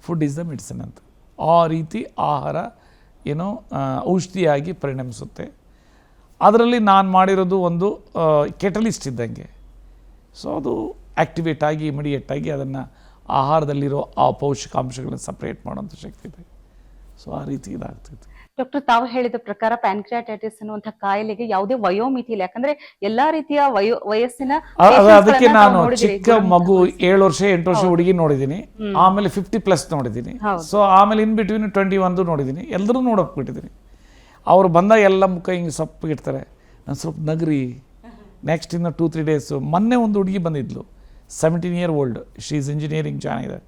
ಫುಡ್ ಈಸ್ ದ ಮೆಡಿಸನ್ ಅಂತ. ಆ ರೀತಿ ಆಹಾರ ಏನೋ ಔಷಧಿಯಾಗಿ ಪರಿಣಮಿಸುತ್ತೆ. ಅದರಲ್ಲಿ ನಾನು ಮಾಡಿರೋದು ಒಂದು ಕೆಟಲಿಸ್ಟ್ ಇದ್ದಂಗೆ. ಸೊ ಅದು ಆ್ಯಕ್ಟಿವೇಟ್ ಆಗಿ ಇಮಿಡಿಯೇಟಾಗಿ ಅದನ್ನು ಆಹಾರದಲ್ಲಿರೋ ಆ ಪೌಷ್ಟಿಕಾಂಶಗಳನ್ನು ಸಪ್ರೇಟ್ ಮಾಡೋಂಥ ಶಕ್ತಿ ಇದೆ. ಸೊ ಆ ರೀತಿ ಇದಾಗ್ತೈತೆ. ಡಾಕ್ಟರ್, ತಾವು ಹೇಳಿದ ಪ್ರಕಾರ ಪ್ಯಾನ್ಕ್ರಿಯಾಟೈಟಿಸ್ ಅನ್ನುವಂಥ ಕಾಯಿಲೆಗೆ ಯಾವುದೇ ವಯೋಮಿತಿ ಇಲ್ಲ, ಯಾಕಂದ್ರೆ ಎಲ್ಲಾ ರೀತಿಯ ವಯಸ್ಸಿನ ಅದಕ್ಕೆ ನಾನು ಚಿಕ್ಕ ಮಗು 7 ವರ್ಷ 8 ವರ್ಷ ಹುಡುಗಿ ನೋಡಿದ್ದೀನಿ, ಆಮೇಲೆ 50+ ನೋಡಿದ್ದೀನಿ. ಸೊ ಆಮೇಲೆ ಇನ್ ಬಿಟ್ವೀನ್ 21 ನೋಡಿದ್ದೀನಿ, ಎಲ್ಲರೂ ನೋಡೋಕ್ಬಿಟ್ಟಿದ್ದೀನಿ. ಅವ್ರು ಬಂದಾಗ ಎಲ್ಲ ಮುಖ ಹಿಂಗೆ ಸಪ್ಪಗಿಡ್ತಾರೆ, ನಾನು ಸ್ವಲ್ಪ ನಗರಿ. ನೆಕ್ಸ್ಟ್ ಇನ್ನು 2-3 ಡೇಸು ಮೊನ್ನೆ ಒಂದು ಹುಡುಗಿ ಬಂದಿದ್ಲು, 17 year old, she is engineering ಚೆನ್ನಾಗಿದೆ.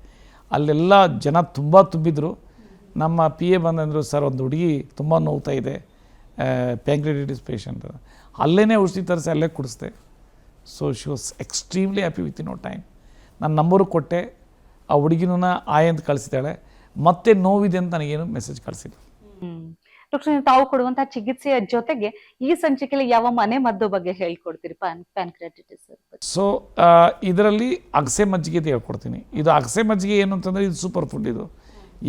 ಅಲ್ಲೆಲ್ಲ ಜನ ತುಂಬ ತುಂಬಿದ್ರು. ನಮ್ಮ PA ಬಂದಂದರು, ಸರ್ ಒಂದು ಹುಡುಗಿ ತುಂಬ ನೋವ್ತಾ ಇದೆ, ಪ್ಯಾಂಕ್ರಿಯಾಟೈಟಿಸ್ ಪೇಷಂಟ್. ಅಲ್ಲೇ ಔಷಧಿ ತರಿಸಿ ಅಲ್ಲೇ ಕುಡಿಸ್ದೆ. So she was extremely happy with no time. ನನ್ನ ನಂಬರು ಕೊಟ್ಟೆ, ಆ ಹುಡುಗಿನೂ ಆಯ್ ಅಂತ ಕಳಿಸಿದ್ದಾಳೆ, ಮತ್ತೆ ನೋವಿದೆ ಅಂತ ನನಗೇನು ಮೆಸೇಜ್ ಕಳಿಸಿಲ್ಲ. ಡಾಕ್ಟರ್, ತಾವು ಕೊಡುವಂತಹ ಚಿಕಿತ್ಸೆಯ ಜೊತೆಗೆ ಈ ಸಂಚಿಕೆಯಲ್ಲಿ ಯಾವ ಮನೆ ಮದ್ದು ಬಗ್ಗೆ ಹೇಳ್ಕೊಡ್ತೀರಿ ಪ್ಯಾನ್ಕ್ರಿಯಾಟೈಟಿಸ್? ಸೊ ಇದರಲ್ಲಿ ಅಗಸೆ ಮಜ್ಜಿಗೆ ಅಂತ ಹೇಳ್ಕೊಡ್ತೀನಿ. ಇದು ಅಗಸೆ ಮಜ್ಜಿಗೆ ಏನು ಅಂತಂದರೆ ಇದು ಸೂಪರ್ ಫುಡ್. ಇದು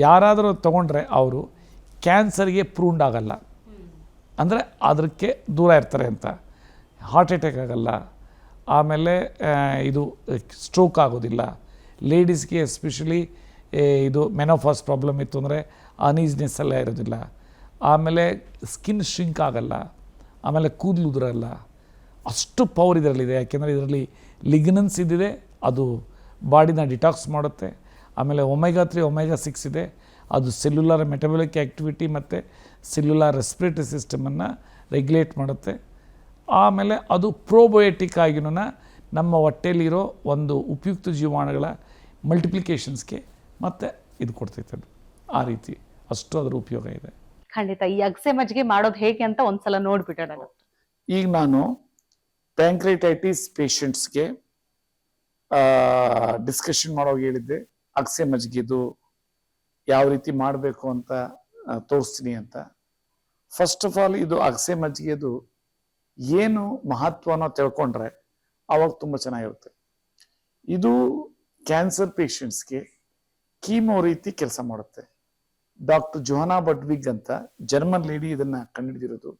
ಯಾರಾದರೂ ತೊಗೊಂಡ್ರೆ ಅವರು ಕ್ಯಾನ್ಸರ್ಗೆ ಪ್ರೂವ್ಡ್ ಆಗಲ್ಲ, ಅಂದರೆ ಅದಕ್ಕೆ ದೂರ ಇರ್ತಾರೆ ಅಂತ. ಹಾರ್ಟ್ ಅಟ್ಯಾಕ್ ಆಗಲ್ಲ, ಆಮೇಲೆ ಇದು ಸ್ಟ್ರೋಕ್ ಆಗೋದಿಲ್ಲ. ಲೇಡೀಸ್ಗೆ ಎಸ್ಪೆಷಲಿ ಇದು ಮೆನೋಫಾಸ್ ಪ್ರಾಬ್ಲಮ್ ಇತ್ತು ಅಂದರೆ ಅನೀಸ್ನೆಸ್ ಎಲ್ಲ ಇರೋದಿಲ್ಲ. ಆಮೇಲೆ ಸ್ಕಿನ್ ಶ್ರಿಂಕ್ ಆಗಲ್ಲ, ಆಮೇಲೆ ಕೂದಲು ಉದುರಲ್ಲ. ಅಷ್ಟು ಪವರ್ ಇದರಲ್ಲಿದೆ, ಯಾಕೆಂದರೆ ಇದರಲ್ಲಿ ಲಿಗ್ನನ್ಸ್ ಇದ್ದಿದೆ, ಅದು ಬಾಡಿನ ಡಿಟಾಕ್ಸ್ ಮಾಡುತ್ತೆ. ಆಮೇಲೆ ಒಮೆಗಾ 3 ಒಮೆಗಾ 6 ಇದೆ, ಅದು ಸೆಲ್ಯುಲಾರ್ ಮೆಟಬಾಲಿಕ್ ಆ್ಯಕ್ಟಿವಿಟಿ ಮತ್ತು ಸೆಲ್ಯುಲಾರ್ ರೆಸ್ಪಿರೇಟರಿ ಸಿಸ್ಟಮನ್ನು ರೆಗ್ಯುಲೇಟ್ ಮಾಡುತ್ತೆ. ಆಮೇಲೆ ಅದು ಪ್ರೋಬಯೋಟಿಕ್ ಆಗಿನೂ ನಮ್ಮ ಹೊಟ್ಟೆಯಲ್ಲಿರೋ ಒಂದು ಉಪಯುಕ್ತ ಜೀವಾಣುಗಳ ಮಲ್ಟಿಪ್ಲಿಕೇಶನ್ಸ್ಗೆ ಮತ್ತು ಇದು ಕೊಡ್ತೈತೆ. ಅದು ಆ ರೀತಿ ಅಷ್ಟು ಅದರ ಉಪಯೋಗ ಇದೆ. ಖಂಡಿತ. ಈ ಅಗಸೆ ಮಜ್ಜಿಗೆ ಮಾಡೋದು ಹೇಗೆ ಅಂತ ಒಂದ್ಸಲ ನೋಡ್ಬಿಟ್ಟೋಣ. ಈಗ ನಾನು ಪ್ಯಾಂಕ್ರಿಯಾಟೈಟಿಸ್ ಪೇಷಂಟ್ಸ್ಗೆ ಡಿಸ್ಕಷನ್ ಮಾಡೋವಾಗ ಹೇಳಿದ್ದೆ, ಅಗಸೆ ಮಜ್ಜಿಗೆದು ಯಾವ ರೀತಿ ಮಾಡಬೇಕು ಅಂತ ತೋರಿಸ್ತೀನಿ ಅಂತ. ಫಸ್ಟ್ ಆಫ್ ಆಲ್ ಇದು ಅಗಸೆ ಮಜ್ಜಿಗೆದು ಏನು ಮಹತ್ವನ ತಿಳ್ಕೊಂಡ್ರೆ ಅವಾಗ ತುಂಬ ಚೆನ್ನಾಗಿರುತ್ತೆ. ಇದು ಕ್ಯಾನ್ಸರ್ ಪೇಷಂಟ್ಸ್ಗೆ ಕೀಮೋ ರೀತಿ ಕೆಲಸ ಮಾಡುತ್ತೆ. ಡಾಕ್ಟರ್ ಜೋಹನಾ ಬಡ್ವಿಗ್ ಅಂತ ಜರ್ಮನ್ ಲೇಡಿ ಇದನ್ನ ಕಂಡುಹಿಡಿದಿರೋದು,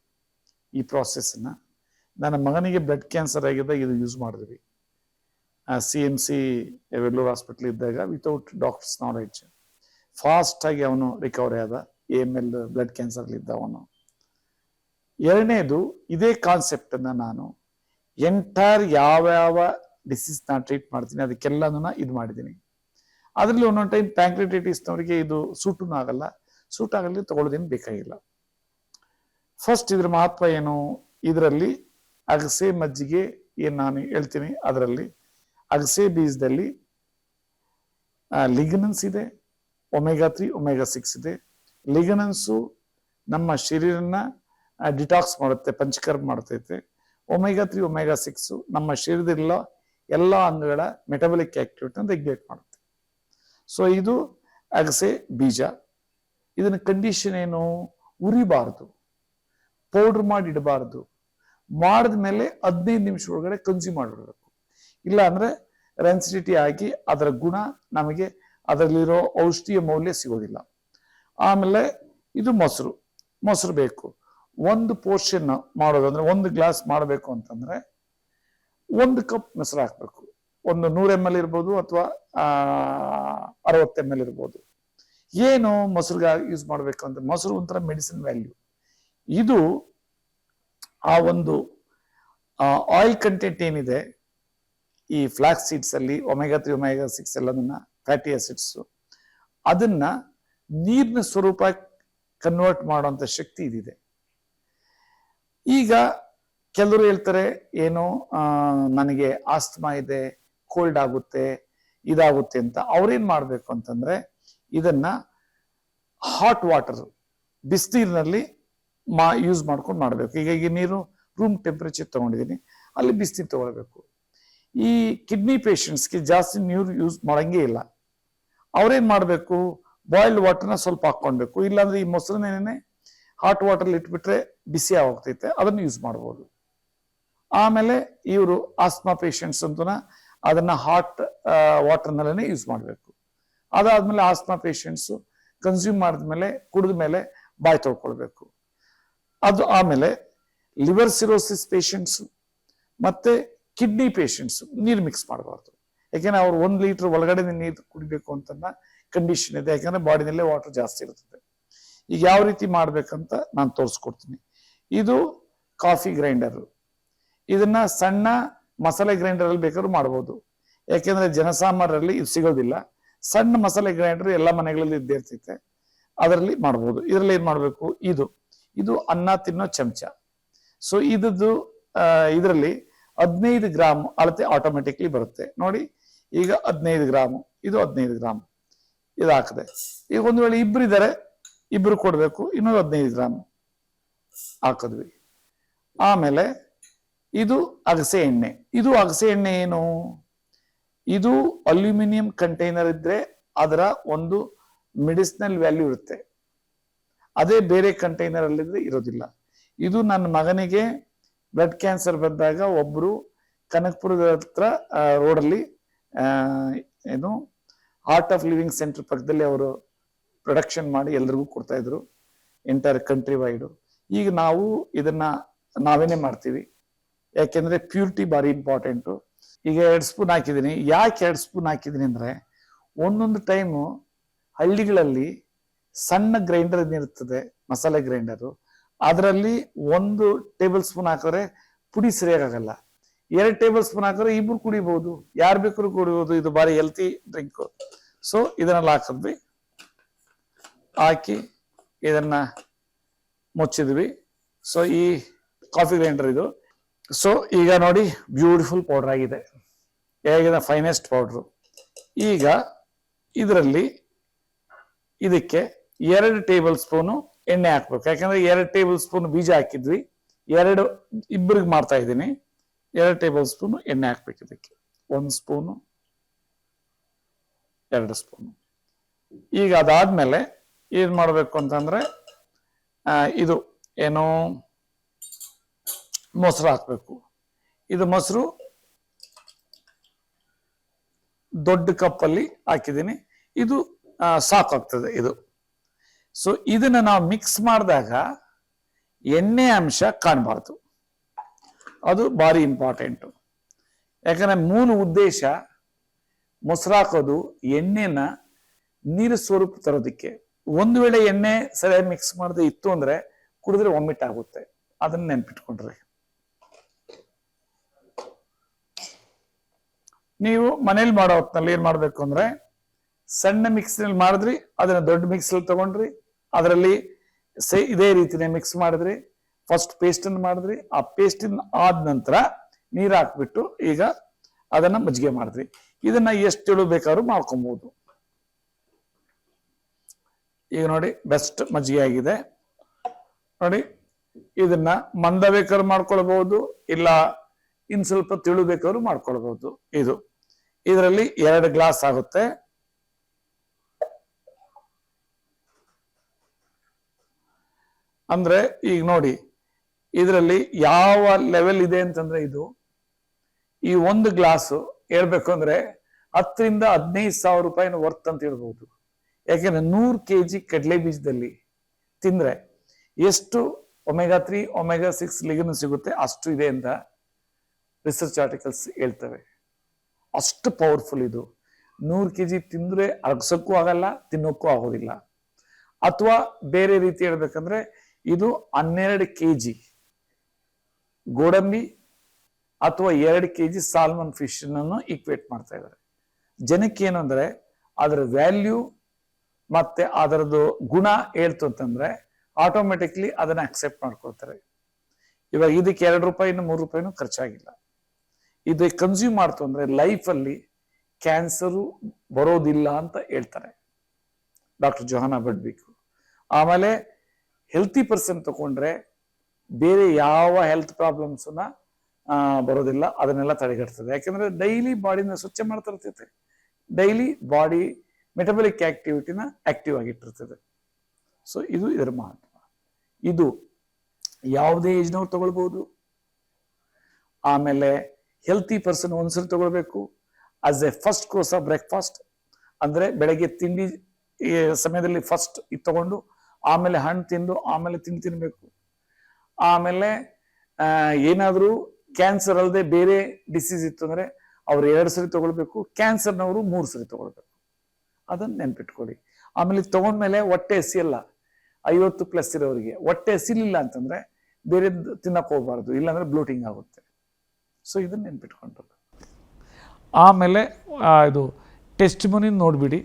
ಈ ಪ್ರಾಸೆಸ್ನ. ನನ್ನ ಮಗನಿಗೆ ಬ್ಲಡ್ ಕ್ಯಾನ್ಸರ್ ಆಗಿದೆ, ಇದು ಯೂಸ್ ಮಾಡಿದ್ವಿ CMC ವೆಲ್ಲೂರ್ ಹಾಸ್ಪಿಟಲ್ ಇದ್ದಾಗ. ವಿತೌಟ್ ಡಾಕ್ಟರ್ಸ್ ನಾಲೆಡ್ಜ್ ಫಾಸ್ಟ್ ಆಗಿ ಅವನು ರಿಕವರಿ ಆದ. AML ಬ್ಲಡ್ ಕ್ಯಾನ್ಸರ್ ಇದ್ದ ಅವನು. ಎರಡನೇದು, ಇದೇ ಕಾನ್ಸೆಪ್ಟ್ ಅನ್ನ ನಾನು ಎಂಟೈರ್ ಯಾವ ಡಿಸೀಸ್ ನಾನು ಟ್ರೀಟ್ ಮಾಡ್ತೀನಿ ಅದಕ್ಕೆಲ್ಲನೂ ಇದು ಮಾಡಿದ್ದೀನಿ. ಅದರಲ್ಲಿ ಒಂದೊಂದು ಟೈಮ್ ಪ್ಯಾಂಕ್ರಿಯಾಟೈಟಿಸ್ನವರಿಗೆ ಇದು ಸೂಟೂ ಆಗಲ್ಲ, ಸೂಟ್ ಆಗಲಿ ತಗೊಳ್ಳೋದೇನು ಬೇಕಾಗಿಲ್ಲ. ಫಸ್ಟ್ ಇದ್ರ ಮಹತ್ವ ಏನು, ಇದರಲ್ಲಿ ಅಗಸೆ ಮಜ್ಜಿಗೆ ಏನು ನಾನು ಹೇಳ್ತೀನಿ, ಅದರಲ್ಲಿ ಅಗಸೆ ಬೀಜದಲ್ಲಿ ಲಿಗ್ನನ್ಸ್ ಇದೆ, ಒಮೆಗಾ 3 ಒಮೆಗಾ 6 ಇದೆ. ಲಿಗ್ನನ್ಸು ನಮ್ಮ ಶರೀರನ ಡಿಟಾಕ್ಸ್ ಮಾಡುತ್ತೆ, ಪಂಚಕರ್ಮ ಮಾಡ್ತೈತೆ. ಒಮೆಗಾ 3 ಒಮೆಗಾ 6 ನಮ್ಮ ಶರೀರದಲ್ಲಿರೋ ಎಲ್ಲ ಅಂಗಗಳ ಮೆಟಬಾಲಿಕ್ ಆಕ್ಟಿವಿಟಿನ ರೆಗ್ಯುಲೇಟ್ ಮಾಡುತ್ತೆ. ಸೊ ಇದು ಅಗಸೆ ಬೀಜ. ಇದನ್ನ ಕಂಡೀಷನ್ ಏನು, ಉರಿಬಾರ್ದು, ಪೌಡ್ರ್ ಮಾಡಿ ಇಡಬಾರ್ದು. ಮಾಡಿದ ಮೇಲೆ 15 ನಿಮಿಷ ಒಳಗಡೆ ಕನ್ಸ್ಯೂಮ್ ಮಾಡಿಬಿಡ್ಬೇಕು. ಇಲ್ಲ ಅಂದ್ರೆ ರೆನ್ಸಿಡಿಟಿ ಆಗಿ ಅದರ ಗುಣ ನಮಗೆ ಅದರಲ್ಲಿರೋ ಔಷಧಿಯ ಮೌಲ್ಯ ಸಿಗೋದಿಲ್ಲ. ಆಮೇಲೆ ಇದು ಮೊಸರು ಬೇಕು. ಒಂದು ಪೋರ್ಷನ್ ಮಾಡೋದು ಅಂದ್ರೆ 1 ಗ್ಲಾಸ್ ಮಾಡಬೇಕು ಅಂತಂದ್ರೆ 1 ಕಪ್ ಮೊಸರು ಹಾಕ್ಬೇಕು. ಒಂದು 100 ml ಇರ್ಬೋದು ಅಥವಾ 60 ml ಇರ್ಬೋದು. ಏನು ಮೊಸರುಗೆ ಯೂಸ್ ಮಾಡಬೇಕು ಅಂತ, ಮೊಸರು ಒಂಥರ ಮೆಡಿಸಿನ್ ವ್ಯಾಲ್ಯೂ. ಇದು ಆ ಒಂದು ಆಯಿಲ್ ಕಂಟೆಂಟ್ ಏನಿದೆ ಈ ಫ್ಲಾಕ್ಸ್ ಸೀಡ್ಸ್ ಅಲ್ಲಿ, ಒಮೆಗಾ 3 ಒಮೆಗಾ 6 ಎಲ್ಲದನ್ನ ಫ್ಯಾಟಿ ಆಸಿಡ್ಸ್, ಅದನ್ನ ನೀರಿನ ಸ್ವರೂಪ ಕನ್ವರ್ಟ್ ಮಾಡುವಂತ ಶಕ್ತಿ ಇದಿದೆ. ಈಗ ಕೆಲವರು ಹೇಳ್ತಾರೆ ಏನು ನನಗೆ ಆಸ್ತಮಾ ಇದೆ, ಕೋಲ್ಡ್ ಆಗುತ್ತೆ, ಇದಾಗುತ್ತೆ ಅಂತ. ಅವ್ರೇನ್ ಮಾಡ್ಬೇಕು ಅಂತಂದ್ರೆ ಇದನ್ನ ಹಾಟ್ ವಾಟರ್, ಬಿಸಿನೀರಿನಲ್ಲಿ ಯೂಸ್ ಮಾಡ್ಕೊಂಡು ಮಾಡ್ಬೇಕು. ಈಗ ನೀರು ರೂಮ್ ಟೆಂಪರೇಚರ್ ತಗೊಂಡಿದ್ದೀನಿ, ಅಲ್ಲಿ ಬಿಸಿನೀರು ತಗೊಳ್ಬೇಕು. ಈ ಕಿಡ್ನಿ ಪೇಷಂಟ್ಸ್ಗೆ ಜಾಸ್ತಿ ನೀರು ಯೂಸ್ ಮಾಡಂಗೇ ಇಲ್ಲ. ಅವ್ರೇನ್ ಮಾಡ್ಬೇಕು, ಬಾಯ್ಲ್ಡ್ ವಾಟರ್ನ ಸ್ವಲ್ಪ ಹಾಕೊಳ್ಬೇಕು. ಇಲ್ಲಾಂದ್ರೆ ಈ ಮೊಸರನ್ನೇನೆ ಹಾಟ್ ವಾಟರ್ ಇಟ್ಬಿಟ್ರೆ ಬಿಸಿ ಆಗೋಗ್ತೈತೆ, ಅದನ್ನು ಯೂಸ್ ಮಾಡ್ಬೋದು. ಆಮೇಲೆ ಇವರು ಆಸ್ಮಾ ಪೇಷಂಟ್ಸ್ ಅಂತೂ ಅದನ್ನ ಹಾಟ್ ವಾಟರ್ನಲ್ಲೇ ಯೂಸ್ ಮಾಡಬೇಕು. ಅದಾದ್ಮೇಲೆ ಆಸ್ಮಾ ಪೇಷಂಟ್ಸು ಕನ್ಸ್ಯೂಮ್ ಮಾಡಿದ್ಮೇಲೆ ಕುಡಿದ್ಮೇಲೆ ಬಾಯಿ ತೊಳ್ಕೊಳ್ಬೇಕು. ಅದು ಆಮೇಲೆ ಲಿವರ್ ಸಿರೋಸಿಸ್ ಪೇಷಂಟ್ಸ್ ಮತ್ತೆ ಕಿಡ್ನಿ ಪೇಷಂಟ್ಸ್ ನೀರು ಮಿಕ್ಸ್ ಮಾಡಬಾರ್ದು. ಯಾಕೆಂದ್ರೆ ಅವ್ರು 1 ಲೀಟರ್ ಒಳಗಡೆ ನೀರು ಕುಡಿಬೇಕು ಅಂತ ಕಂಡೀಷನ್ ಇದೆ. ಯಾಕಂದ್ರೆ ಬಾಡಿನಲ್ಲೇ ವಾಟರ್ ಜಾಸ್ತಿ ಇರ್ತದೆ. ಈಗ ಯಾವ ರೀತಿ ಮಾಡ್ಬೇಕಂತ ನಾನು ತೋರಿಸ್ಕೊಡ್ತೀನಿ. ಇದು ಕಾಫಿ ಗ್ರೈಂಡರ್. ಇದನ್ನ ಸಣ್ಣ ಮಸಾಲೆ ಗ್ರೈಂಡರ್ ಅಲ್ಲಿ ಬೇಕಾದ್ರೂ ಮಾಡ್ಬೋದು. ಯಾಕೆಂದ್ರೆ ಜನಸಾಮಾನ್ಯರಲ್ಲಿ ಇದು ಸಿಗೋದಿಲ್ಲ. ಸಣ್ಣ ಮಸಾಲೆ ಗ್ರೈಂಡರ್ ಎಲ್ಲ ಮನೆಗಳಲ್ಲಿ ಇದ್ದೇ ಇರ್ತೈತೆ, ಅದರಲ್ಲಿ ಮಾಡ್ಬೋದು. ಇದರಲ್ಲಿ ಏನ್ ಮಾಡ್ಬೇಕು, ಇದು ಅನ್ನ ತಿನ್ನೋ ಚಮಚ. ಸೊ ಇದರಲ್ಲಿ 15 ಗ್ರಾಮ್ ಅಳತೆ ಆಟೋಮೆಟಿಕ್ಲಿ ಬರುತ್ತೆ ನೋಡಿ. ಈಗ 15 ಗ್ರಾಮ್, ಇದು 15 ಗ್ರಾಮ್ ಇದು ಹಾಕದೆ. ಈಗ ಒಂದು ವೇಳೆ ಇಬ್ರು ಕೊಡ್ಬೇಕು, ಇನ್ನೊಂದು 15 ಗ್ರಾಮ್ ಹಾಕಿದ್ವಿ. ಆಮೇಲೆ ಇದು ಅಗಸೆ ಎಣ್ಣೆ. ಇದು ಅಗಸೆ ಎಣ್ಣೆ ಏನು, ಇದು ಅಲ್ಯೂಮಿನಿಯಂ ಕಂಟೈನರ್ ಇದ್ರೆ ಅದರ ಒಂದು ಮೆಡಿಸಿನಲ್ ವ್ಯಾಲ್ಯೂ ಇರುತ್ತೆ. ಅದೇ ಬೇರೆ ಕಂಟೈನರ್ ಅಲ್ಲಿದ್ರೆ ಇರೋದಿಲ್ಲ. ಇದು ನನ್ನ ಮಗನಿಗೆ ಬ್ಲಡ್ ಕ್ಯಾನ್ಸರ್ ಬಂದಾಗ ಒಬ್ರು ಕನಕಪುರದ ಹತ್ರ ರೋಡಲ್ಲಿ ಏನು ಆರ್ಟ್ ಆಫ್ ಲಿವಿಂಗ್ ಸೆಂಟರ್ ಪಕ್ಕದಲ್ಲಿ ಅವರು ಪ್ರೊಡಕ್ಷನ್ ಮಾಡಿ ಎಲ್ರಿಗೂ ಕೊಡ್ತಾ ಇದ್ರು, ಎಂಟೈರ್ ಕಂಟ್ರಿ ವೈಡ್. ಈಗ ನಾವು ಇದನ್ನ ನಾವೇನೆ ಮಾಡ್ತೀವಿ. ಯಾಕೆಂದ್ರೆ ಪ್ಯೂರಿಟಿ ಬಾರಿ ಇಂಪಾರ್ಟೆಂಟು. ಈಗ 2 ಸ್ಪೂನ್ ಹಾಕಿದ್ದೀನಿ. ಯಾಕೆ 2 ಸ್ಪೂನ್ ಹಾಕಿದ್ದೀನಿ ಅಂದ್ರೆ ಒಂದೊಂದು ಟೈಮು ಹಳ್ಳಿಗಳಲ್ಲಿ ಸಣ್ಣ ಗ್ರೈಂಡರ್ ಇರ್ತದೆ, ಮಸಾಲೆ ಗ್ರೈಂಡರು. ಅದರಲ್ಲಿ 1 ಟೇಬಲ್ ಸ್ಪೂನ್ ಹಾಕಿದ್ರೆ ಪುಡಿ ಸರಿಯಾಗಲ್ಲ. 2 ಟೇಬಲ್ ಸ್ಪೂನ್ ಹಾಕಿದ್ರೆ ಇಬ್ರು ಕುಡಿಬಹುದು, ಯಾರು ಬೇಕಾದ್ರೂ ಕುಡಿಬಹುದು. ಇದು ಬಾರಿ ಹೆಲ್ತಿ ಡ್ರಿಂಕ್. ಸೊ ಇದನ್ನೆಲ್ಲ ಹಾಕಿದ್ವಿ, ಹಾಕಿ ಇದನ್ನ ಮುಚ್ಚಿದ್ವಿ. ಸೊ ಈ ಕಾಫಿ ಗ್ರೈಂಡರ್ ಇದು. ಸೊ ಈಗ ನೋಡಿ ಬ್ಯೂಟಿಫುಲ್ ಪೌಡರ್ ಆಗಿದೆ, ಹೇಗಿದೆ, ಫೈನೆಸ್ಟ್ ಪೌಡ್ರು. ಈಗ ಇದಕ್ಕೆ 2 ಟೇಬಲ್ ಸ್ಪೂನು ಎಣ್ಣೆ ಹಾಕ್ಬೇಕು. ಯಾಕಂದ್ರೆ 2 ಟೇಬಲ್ ಸ್ಪೂನ್ ಬೀಜ ಹಾಕಿದ್ವಿ, ಇಬ್ಬರಿಗೆ ಮಾಡ್ತಾ ಇದ್ದೀನಿ. 2 ಟೇಬಲ್ ಸ್ಪೂನು ಎಣ್ಣೆ ಹಾಕ್ಬೇಕು. ಇದಕ್ಕೆ 1 ಸ್ಪೂನು, 2 ಸ್ಪೂನು. ಈಗ ಅದಾದ್ಮೇಲೆ ಏನ್ ಮಾಡ್ಬೇಕು ಅಂತಂದ್ರೆ ಇದು ಏನು ಮೊಸರು ಹಾಕ್ಬೇಕು. ಇದು ಮೊಸರು ದೊಡ್ಡ ಕಪ್ಪಲ್ಲಿ ಹಾಕಿದ್ದೀನಿ. ಇದು ಸಾಕಾಗ್ತದೆ ಇದು. ಸೊ ಇದನ್ನ ನಾವು ಮಿಕ್ಸ್ ಮಾಡಿದಾಗ ಎಣ್ಣೆ ಅಂಶ ಕಾಣಬಾರ್ದು, ಅದು ಭಾರಿ ಇಂಪಾರ್ಟೆಂಟು. ಯಾಕಂದ್ರೆ ಮೂಲ ಉದ್ದೇಶ ಮೊಸರು ಹಾಕೋದು ಎಣ್ಣೆನ ನೀರು ಸ್ವರೂಪ ತರೋದಕ್ಕೆ. ಒಂದು ವೇಳೆ ಎಣ್ಣೆ ಸರಿಯಾಗಿ ಮಿಕ್ಸ್ ಮಾಡದೆ ಇತ್ತು ಅಂದ್ರೆ ಕುಡಿದ್ರೆ ವಾಮಿಟ್ ಆಗುತ್ತೆ, ಅದನ್ನ ನೆನ್ಪಿಟ್ಕೊಂಡ್ರೆ. ನೀವು ಮನೇಲಿ ಮಾಡೋ ಹೊತ್ತಿನಲ್ಲಿ ಏನ್ ಮಾಡ್ಬೇಕು ಅಂದ್ರೆ ಸಣ್ಣ ಮಿಕ್ಸ್ನಲ್ಲಿ ಮಾಡಿದ್ರಿ, ಅದನ್ನ ದೊಡ್ಡ ಮಿಕ್ಸಲ್ಲಿ ತಗೊಂಡ್ರಿ, ಅದರಲ್ಲಿ ಇದೇ ರೀತಿನೇ ಮಿಕ್ಸ್ ಮಾಡಿದ್ರಿ. ಫಸ್ಟ್ ಪೇಸ್ಟ್ ಅನ್ನು ಮಾಡಿದ್ರಿ, ಆ ಪೇಸ್ಟ್ ಆದ ನಂತರ ನೀರು ಹಾಕ್ಬಿಟ್ಟು ಈಗ ಅದನ್ನ ಮಜ್ಜಿಗೆ ಮಾಡಿದ್ರಿ. ಇದನ್ನ ಎಷ್ಟು ಇಳು ಬೇಕಾದ್ರೂ ಮಾಡ್ಕೊಬಹುದು. ಈಗ ನೋಡಿ ಬೆಸ್ಟ್ ಮಜ್ಜಿಗೆ ಆಗಿದೆ ನೋಡಿ. ಇದನ್ನ ಮಂದ ಬೇಕಾದ್ರೂ ಮಾಡ್ಕೊಳ್ಬಹುದು, ಇಲ್ಲ ಇನ್ ಸ್ವಲ್ಪ ತಿಳು ಬೇಕಾದ್ರೂ ಮಾಡ್ಕೊಳ್ಬಹುದು. ಇದರಲ್ಲಿ 2 ಗ್ಲಾಸ್ ಆಗುತ್ತೆ. ಅಂದ್ರೆ ಈಗ ನೋಡಿ ಇದರಲ್ಲಿ ಯಾವ ಲೆವೆಲ್ ಇದೆ ಅಂತಂದ್ರೆ ಈ ಒಂದು ಗ್ಲಾಸು ಹೇಳ್ಬೇಕು ಅಂದ್ರೆ 10,000-15,000 ರೂಪಾಯಿನ ವರ್ತ್ ಅಂತ ಹೇಳ್ಬಹುದು. ಯಾಕೆಂದ್ರೆ 100 kg ಕಡಲೆ ಬೀಜದಲ್ಲಿ ತಿಂದ್ರೆ ಎಷ್ಟು omega-3 omega-6 ಲಿಗನ್ ಸಿಗುತ್ತೆ ಅಷ್ಟು ಇದೆ ಅಂತ ರಿಸರ್ಚ್ ಆರ್ಟಿಕಲ್ಸ್ ಹೇಳ್ತವೆ. ಅಷ್ಟು ಪವರ್ಫುಲ್ ಇದು. 100 kg ತಿಂದ್ರೆ ಅರಗ್ಸಕ್ಕೂ ಆಗಲ್ಲ, ತಿನ್ನೋಕ್ಕೂ ಆಗೋದಿಲ್ಲ. ಅಥವಾ ಬೇರೆ ರೀತಿ ಹೇಳ್ಬೇಕಂದ್ರೆ ಇದು 12 kg ಗೋಡಂಬಿ ಅಥವಾ 2 kg ಸಾಲ್ಮನ್ ಫಿಶ್ ಅನ್ನು ಈಕ್ವೇಟ್ ಮಾಡ್ತಾ ಇದ್ದಾರೆ. ಜನಕ್ಕೆ ಏನು ಅಂದ್ರೆ ಅದರ ವ್ಯಾಲ್ಯೂ ಮತ್ತೆ ಅದರದ್ದು ಗುಣ ಹೇಳ್ತು ಅಂತಂದ್ರೆ ಆಟೋಮೆಟಿಕ್ಲಿ ಅದನ್ನ ಅಕ್ಸೆಪ್ಟ್ ಮಾಡ್ಕೊಳ್ತಾರೆ. ಇವಾಗ ಇದಕ್ಕೆ 2 ರೂಪಾಯಿನೂ 3 ರೂಪಾಯಿನೂ ಖರ್ಚಾಗಿಲ್ಲ. ಇದು ಕನ್ಸ್ಯೂಮ್ ಮಾಡ್ತು ಅಂದ್ರೆ ಲೈಫಲ್ಲಿ ಕ್ಯಾನ್ಸರು ಬರೋದಿಲ್ಲ ಅಂತ ಹೇಳ್ತಾರೆ ಡಾಕ್ಟರ್ ಜೋಹಾನಾ ಬಡ್ವಿಕ್. ಆಮೇಲೆ ಹೆಲ್ತಿ ಪರ್ಸನ್ ತಗೊಂಡ್ರೆ ಬೇರೆ ಯಾವ ಹೆಲ್ತ್ ಪ್ರಾಬ್ಲಮ್ಸ್ನ ಬರೋದಿಲ್ಲ, ಅದನ್ನೆಲ್ಲ ತಡೆಗಟ್ತದೆ. ಯಾಕಂದ್ರೆ ಡೈಲಿ ಬಾಡಿನ ಸ್ವಚ್ಛ ಮಾಡ್ತಾ ಇರ್ತೈತೆ, ಡೈಲಿ ಬಾಡಿ ಮೆಟಬಲಿಕ್ ಆಕ್ಟಿವಿಟಿನ ಆಕ್ಟಿವ್ ಆಗಿಟ್ಟಿರ್ತದೆ. ಸೊ ಇದು ಇದರ ಮಹತ್ವ. ಇದು ಯಾವುದೇ ಏಜ್ನವ್ರು ತಗೊಳ್ಬಹುದು. ಆಮೇಲೆ ಹೆಲ್ತಿ ಪರ್ಸನ್ ಒಂದ್ಸರಿ ತಗೊಳ್ಬೇಕು as A first course of breakfast. ಅಂದ್ರೆ ಬೆಳಗ್ಗೆ ತಿಂಡಿ ಸಮಯದಲ್ಲಿ ಫಸ್ಟ್ ಇದು ತಗೊಂಡು ಆಮೇಲೆ ಹಣ್ಣು ತಿಂದು ಆಮೇಲೆ ತಿನ್ಬೇಕು. ಆಮೇಲೆ ಏನಾದರೂ ಕ್ಯಾನ್ಸರ್ ಅಲ್ಲದೆ ಬೇರೆ ಡಿಸೀಸ್ ಇತ್ತು ಅಂದ್ರೆ ಅವ್ರು 2 ಸರಿ ತಗೊಳ್ಬೇಕು, ಕ್ಯಾನ್ಸರ್ನವರು 3 ಸರಿ ತಗೊಳ್ಬೇಕು. ಅದನ್ನ ನೆನ್ಪಿಟ್ಕೊಳ್ಳಿ. ಆಮೇಲೆ ತಗೊಂಡ್ಮೇಲೆ ಹೊಟ್ಟೆ ಹಸಿಯಲ್ಲ. 50+ ಇರೋರಿಗೆ ಹೊಟ್ಟೆ ಹಸಿಲಿಲ್ಲ ಅಂತಂದ್ರೆ ಬೇರೆ ತಿನ್ನಕ್ ಹೋಗ್ಬಾರ್ದು, ಇಲ್ಲಾಂದ್ರೆ ಬ್ಲೋಟಿಂಗ್ ಆಗುತ್ತೆ. ಸೊ ಇದನ್ನ ನೆನ್ಪಿಟ್ಕೊಂಡು ಆಮೇಲೆ ಇದು ಟೆಸ್ಟ್ ಮನಿ ನೋಡ್ಬಿಡಿ.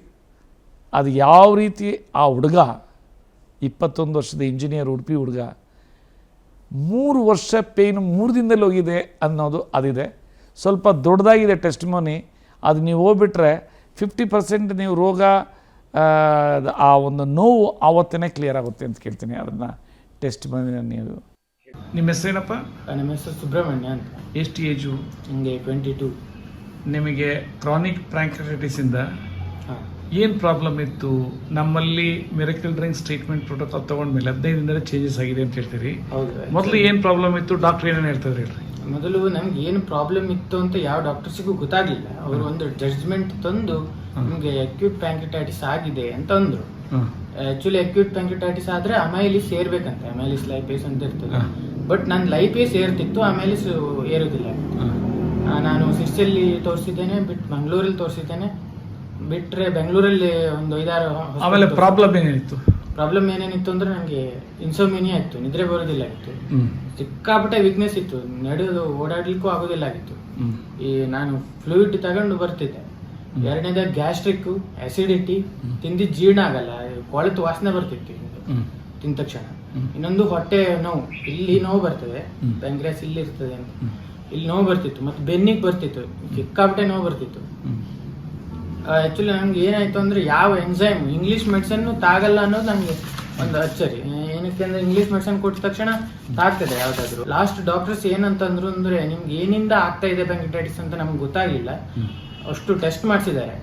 ಅದು ಯಾವ ರೀತಿ ಆ ಹುಡುಗ 21 ವರ್ಷದ ಇಂಜಿನಿಯರ್ ಉಡುಪಿ ಹುಡುಗ 3 ವರ್ಷ ಪೇಯ್ನು 3 ದಿನದಲ್ಲಿ ಹೋಗಿದೆ ಅನ್ನೋದು ಅದಿದೆ. ಸ್ವಲ್ಪ ದೊಡ್ಡದಾಗಿದೆ ಟೆಸ್ಟ್ ಮನಿ. ಅದು ನೀವು ಹೋಗ್ಬಿಟ್ರೆ 50% ನೀವು ರೋಗ ಆ ಒಂದು ನೋವು ಆವತ್ತೇ ಕ್ಲಿಯರ್ ಆಗುತ್ತೆ ಅಂತ ಕೇಳ್ತೀನಿ. ಅದನ್ನು ಟೆಸ್ಟ್ ಮನಿನ ನೀವು. ನಿಮ್ಮ ಹೆಸರೇನಪ್ಪ? ನಮ್ಮ ಹೆಸರು ಸುಬ್ರಹ್ಮಣ್ಯ ಅಂತ. ಎಷ್ಟು ಏಜು? ನಿಮಗೆ 22. ನಿಮಗೆ ಕ್ರಾನಿಕ್ ಪ್ಯಾಂಕ್ರಿಯಾಟಿಸ್ ಇಂದ ಏನು ಪ್ರಾಬ್ಲಮ್ ಇತ್ತು? ನಮ್ಮಲ್ಲಿ ಮಿರಕಲ್ ಡ್ರಿಂಕ್ಸ್ ಟ್ರೀಟ್ಮೆಂಟ್ ಪ್ರೋಟೋಕಾಲ್ ತಗೊಂಡ್ಮೇಲೆ 15 ದಿನದಲ್ಲಿ ಚೇಂಜಸ್ ಆಗಿದೆ ಅಂತ ಹೇಳ್ತೀರಿ. ಹೌದು. ಮೊದಲು ಏನು ಪ್ರಾಬ್ಲಮ್ ಇತ್ತು? ಡಾಕ್ಟರ್ ಏನೇನು ಹೇಳ್ತಾರೆ ಹೇಳ್ರಿ. ಮೊದಲು ನಮ್ಗೆ ಏನು ಪ್ರಾಬ್ಲಮ್ ಇತ್ತು ಅಂತ ಯಾವ ಡಾಕ್ಟರ್ಸಿಗೂ ಗೊತ್ತಾಗ್ಲಿಲ್ಲ. ಅವರು ಒಂದು ಜಡ್ಜ್ಮೆಂಟ್ ತಂದು ನಿಮಗೆ ಅಕ್ಯೂಟ್ ಪ್ಯಾಂಕ್ರಿಯಾಟಿಸ್ ಆಗಿದೆ ಅಂತ ಅಂದ್ರು. ಆಕ್ಚುಲಿ ಅಕ್ಯೂಟ್ ಪ್ಯಾಂಕ್ರಿಯಾಟಿಸ್ ಆದ್ರೆ ಅಮೈಲಿಸ್ ಸೇರ್ಬೇಕಂತೆ, ಅಮೈಲಿಸ್ ಲೈಪೇಸ್ ಅಂತ ಇರ್ತದೆ. ಬಟ್ ನಾನು ಲೈಪೇಸ್ ಏರ್ತಿತ್ತು, ಅಮೈಲಿಸ್ ಏರೋದಿಲ್ಲ. ನಾನು ಸಿರ್ಸಿಯಲ್ಲಿ ತೋರಿಸಿದ್ದೇನೆ, ಮಂಗಳೂರಲ್ಲಿ ತೋರಿಸಿದ್ದೇನೆ. ಬಿಟ್ರೆ ಬೆಂಗಳೂರಲ್ಲಿ ಒಂದು 5-6. ಆಮೇಲೆ ಪ್ರಾಬ್ಲಮ್ ಏನೇನಿತ್ತು? ಪ್ರಾಬ್ಲಮ್ ಏನೇನಿತ್ತು ಅಂದ್ರೆ ನನಗೆ ಇನ್ಸೋಮಿನಿಯಾ ಇತ್ತು, ನಿದ್ರೆ ಬರೋದಿಲ್ಲ ಆಗಿತ್ತು, ಸಿಕ್ಕಾಪಟ್ಟೆ ವೀಕ್ನೆಸ್ ಇತ್ತು, ನಡೆಯೋದು ಓಡಾಡ್ಲಿಕ್ಕೂ ಆಗೋದಿಲ್ಲ ಆಗಿತ್ತು. ಈ ನಾನು ಫ್ಲೂಯಿಡ್ ತಗೊಂಡು ಬರ್ತಿದ್ದೆ. ಎರಡನೇದಾಗಿ ಗ್ಯಾಸ್ಟ್ರಿಕ್, ಅಸಿಡಿಟಿ, ತಿಂದಿದ್ದು ಜೀರ್ಣ ಆಗಲ್ಲ, ಕೊಳೆತು ವಾಸನೆ ಬರ್ತಿತ್ತು ತಿಂದ ತಕ್ಷಣ. ಇನ್ನೊಂದು ಹೊಟ್ಟೆ ನೋವು, ಇಲ್ಲಿ ನೋವು ಬರ್ತದೆ, ಪ್ಯಾಂಕ್ರಿಯಾಸ್ ಇಲ್ಲಿ ಇರ್ತದೆ ಅಂತ, ಇಲ್ಲಿ ನೋವು ಬರ್ತಿತ್ತು. ಮತ್ತೆ ಬೆನ್ನಿಗೆ ಬರ್ತಿತ್ತು, ಸಿಕ್ಕಾಪಟ್ಟೆ ನೋವು ಬರ್ತಿತ್ತು. ಆಕ್ಚುಲಿ ನಮ್ಗೆ ಏನಾಯ್ತು ಅಂದ್ರೆ ಯಾವ ಎಂಜೈಮ್ ಇಂಗ್ಲಿಷ್ ಮೆಡಿಸನ್ ತಾಗಲ್ಲ ಅನ್ನೋದು ನಮ್ಗೆ ಒಂದು ಅಚ್ಚರಿ. ಏನಕ್ಕೆ ಅಂದ್ರೆ ಇಂಗ್ಲಿಷ್ ಮೆಡಿಸನ್ ಕೊಟ್ಟ ತಕ್ಷಣ ತಾಗ್ತದೆ ಯಾವ್ದಾದ್ರು. ಲಾಸ್ಟ್ ಡಾಕ್ಟರ್ಸ್ ಏನಂತಂದ್ರು ಅಂದ್ರೆ ನಿಮ್ಗೆ ಏನಿಂದ ಆಗ್ತಾ ಇದೆ ಪ್ಯಾಂಕ್ರಿಯಾಟಿಸ್ ಅಂತ ನಮ್ಗೆ ಗೊತ್ತಾಗ್ಲಿಲ್ಲ. ಅಷ್ಟು ಟೆಸ್ಟ್ ಮಾಡಿಸಿದ್ದಾರೆ,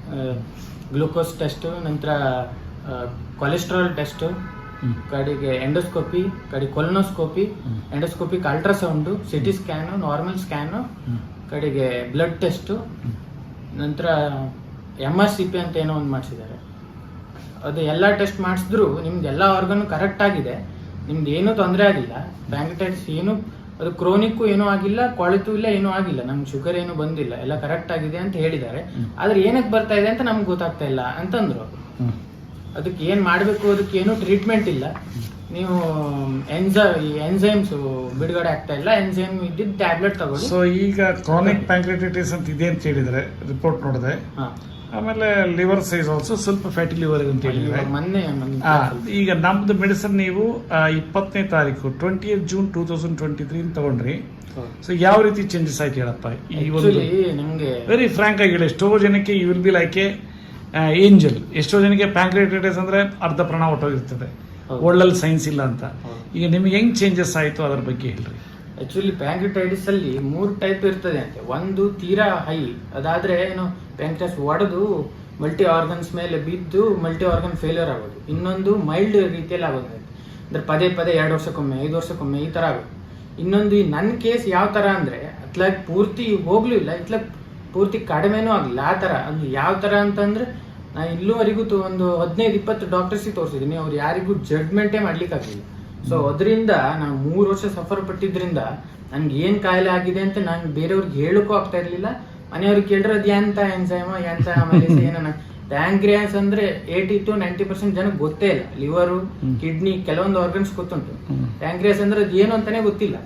ಗ್ಲೂಕೋಸ್ ಟೆಸ್ಟ್, ನಂತರ ಕೊಲೆಸ್ಟ್ರಾಲ್ ಟೆಸ್ಟ್, ಕಡೆಗೆ ಎಂಡೋಸ್ಕೋಪಿ, ಕಡೆ colonoscopy, endoscopic ultrasound, city scan, normal scan, ಕಡೆಗೆ ಬ್ಲಡ್ ಟೆಸ್ಟು, ನಂತರ MRCP ಅಂತ ಏನೋ ಒಂದು ಮಾಡಿಸಿದ್ದಾರೆ. ಅದು ಎಲ್ಲ ಟೆಸ್ಟ್ ಮಾಡಿಸಿದ್ರು ನಿಮ್ದು ಎಲ್ಲ ಆರ್ಗನು ಕರೆಕ್ಟ್ ಆಗಿದೆ, ನಿಮ್ದು ಏನೂ ತೊಂದರೆ ಆಗಿಲ್ಲ. ಪ್ಯಾಂಕ್ರಿಯಾಟಿಸ್ ಏನು ಅದು ಕ್ರೋನಿಕ್ಕು ಏನೂ ಆಗಿಲ್ಲ, ಕೊಳೆತು ಇಲ್ಲ, ಏನೂ ಆಗಿಲ್ಲ, ನಮ್ಗೆ ಶುಗರ್ ಏನು ಬಂದಿಲ್ಲ, ಎಲ್ಲ ಕರೆಕ್ಟ್ ಆಗಿದೆ ಅಂತ ಹೇಳಿದ್ದಾರೆ. ಆದ್ರೆ ಏನಕ್ಕೆ ಬರ್ತಾ ಇದೆ ಅಂತ ನಮ್ಗೆ ಗೊತ್ತಾಗ್ತಾ ಇಲ್ಲ ಅಂತಂದ್ರು. ಅದಕ್ಕೆ ಏನು ಮಾಡಬೇಕು, ಅದಕ್ಕೆ ಏನೂ ಟ್ರೀಟ್ಮೆಂಟ್ ಇಲ್ಲ. ನೀವು ಎನ್ಸೈಮ್ಸ್ ಬಿಡುಗಡೆ ಆಗ್ತಾ ಇಲ್ಲ, ಎನ್ಸೈಮ್ ಇದ್ದಿದ್ದು ಟ್ಯಾಬ್ಲೆಟ್ ತಗೊಳ್ಳಿ. ಸೊ ಈಗ ಕ್ರಾನಿಕ್ ಪ್ಯಾಂಕ್ರಿಯಾಟಿಸ್ ಅಂತ ಇದೆ ಅಂತ ಹೇಳಿದ್ರೆ ರಿಪೋರ್ಟ್ ನೋಡಿದೆ. ಆಮೇಲೆ ಲಿವರ್ ಸೈಜ್ ಆಲ್ಸೋ ಸ್ವಲ್ಪ ಫ್ಯಾಟಿ ಲಿವರ್ ಇದೆ ಅಂತ ಹೇಳಿದ್ರೆ ಮೊನ್ನೆ ಈಗ ನಮ್ದು ಮೆಡಿಸನ್ ನೀವು 20ನೇ ತಾರೀಕು 20th June 2023 ತಗೊಂಡ್ರಿ. ಸೊ ಯಾವ ರೀತಿ ಚೇಂಜಸ್ ಆಯ್ತು ಹೇಳಪ್ಪ? ಈ ಒಂದು ನಮ್ಗೆ ವೆರಿ ಫ್ರಾಂಕ್ ಆಗಿ ಹೇಳಿ, ಎಷ್ಟೋ ಜನಕ್ಕೆ you will be like a angel. ಎಷ್ಟೋ ಜನಕ್ಕೆ ಪ್ಯಾಂಕ್ರಿಯಾಟಿಸ್ ಅಂದ್ರೆ ಅರ್ಧ ಪ್ರಾಣ ಹೊಟ್ಟೋಗಿರ್ತದೆ, ಒಳ್ಳಲ್ಲಿ ಸೈನ್ಸ್ ಇಲ್ಲ ಅಂತ. ಈಗ ನಿಮ್ಗೆ ಹೆಂಗ್ ಚೇಂಜಸ್ ಆಯ್ತು ಅದ್ರ ಬಗ್ಗೆ ಹೇಳ್ರಿ. ಆಕ್ಚುಲಿ ಪ್ಯಾಂಕ್ರಿಯಾಟಿಸ್ ಅಲ್ಲಿ 3 ಟೈಪ್ ಇರ್ತದೆ ಅಂತೆ. ಒಂದು ತೀರಾ ಹೈ, ಅದಾದ್ರೆ ಏನು ಪ್ಯಾಂಕ್ರಿಯಾಸ್ ಒಡೆದು ಮಲ್ಟಿ ಆರ್ಗನ್ಸ್ ಮೇಲೆ ಬಿದ್ದು ಮಲ್ಟಿ ಆರ್ಗನ್ ಫೇಲ್ಯೂರ್ ಆಗೋದು. ಇನ್ನೊಂದು ಮೈಲ್ಡ್ ರೀತಿಯಲ್ಲಿ ಆಗೋದು, ಅಂದ್ರೆ ಪದೇ 2 ವರ್ಷಕ್ಕೊಮ್ಮೆ 5 ವರ್ಷಕ್ಕೊಮ್ಮೆ ಈ ತರ ಆಗೋದು. ಇನ್ನೊಂದು ನನ್ನ ಕೇಸ್ ಯಾವ ತರ ಅಂದ್ರೆ ಇತ್ಲಾಗ ಪೂರ್ತಿ ಹೋಗ್ಲೂ ಇಲ್ಲ, ಇತ್ಲಾಗ ಪೂರ್ತಿ ಕಡಿಮೆನೂ ಆಗಲಿಲ್ಲ. ಆ ಥರ ಅದು ಯಾವ ಥರ ಅಂತಂದ್ರೆ ನಾನು ಇಲ್ಲೂವರೆಗೂ ಒಂದು 15-20 ಡಾಕ್ಟರ್ಸಿಗೆ ತೋರಿಸಿದ್ದೀನಿ, ಅವ್ರು ಯಾರಿಗೂ ಜಡ್ಜ್ಮೆಂಟೇ ಮಾಡ್ಲಿಕ್ಕೆ ಆಗಲಿಲ್ಲ. ಸೊ ಅದರಿಂದ ನಾನು 3 ವರ್ಷ ಸಫರ್ ಪಟ್ಟಿದ್ರಿಂದ ನನ್ಗೆ ಏನ್ ಕಾಯಿಲೆ ಆಗಿದೆ ಅಂತ ನಾನು ಬೇರೆಯವ್ರಿಗೆ ಹೇಳಕ್ಕೂ ಆಗ್ತಾ ಇರ್ಲಿಲ್ಲ. ಮನೆಯವ್ರಿಗೆ ಕೇಳಿದ್ರೆ ಅದು ಎಂತ ಎನ್ಸೈಮ ಎಂತ ಏನ ಪ್ಯಾಂಕ್ರಿಯಾಸ್ ಅಂದ್ರೆ 80-90% ಜನಕ್ಕೆ ಗೊತ್ತೇ ಇಲ್ಲ. ಲಿವರು, ಕಿಡ್ನಿ, ಕೆಲವೊಂದು ಆರ್ಗನ್ಸ್ ಗೊತ್ತುಂಟು. ಪ್ಯಾಂಕ್ರಿಯಾಸ್ ಅಂದ್ರೆ ಅದು ಏನು ಅಂತಾನೆ ಗೊತ್ತಿಲ್ಲ.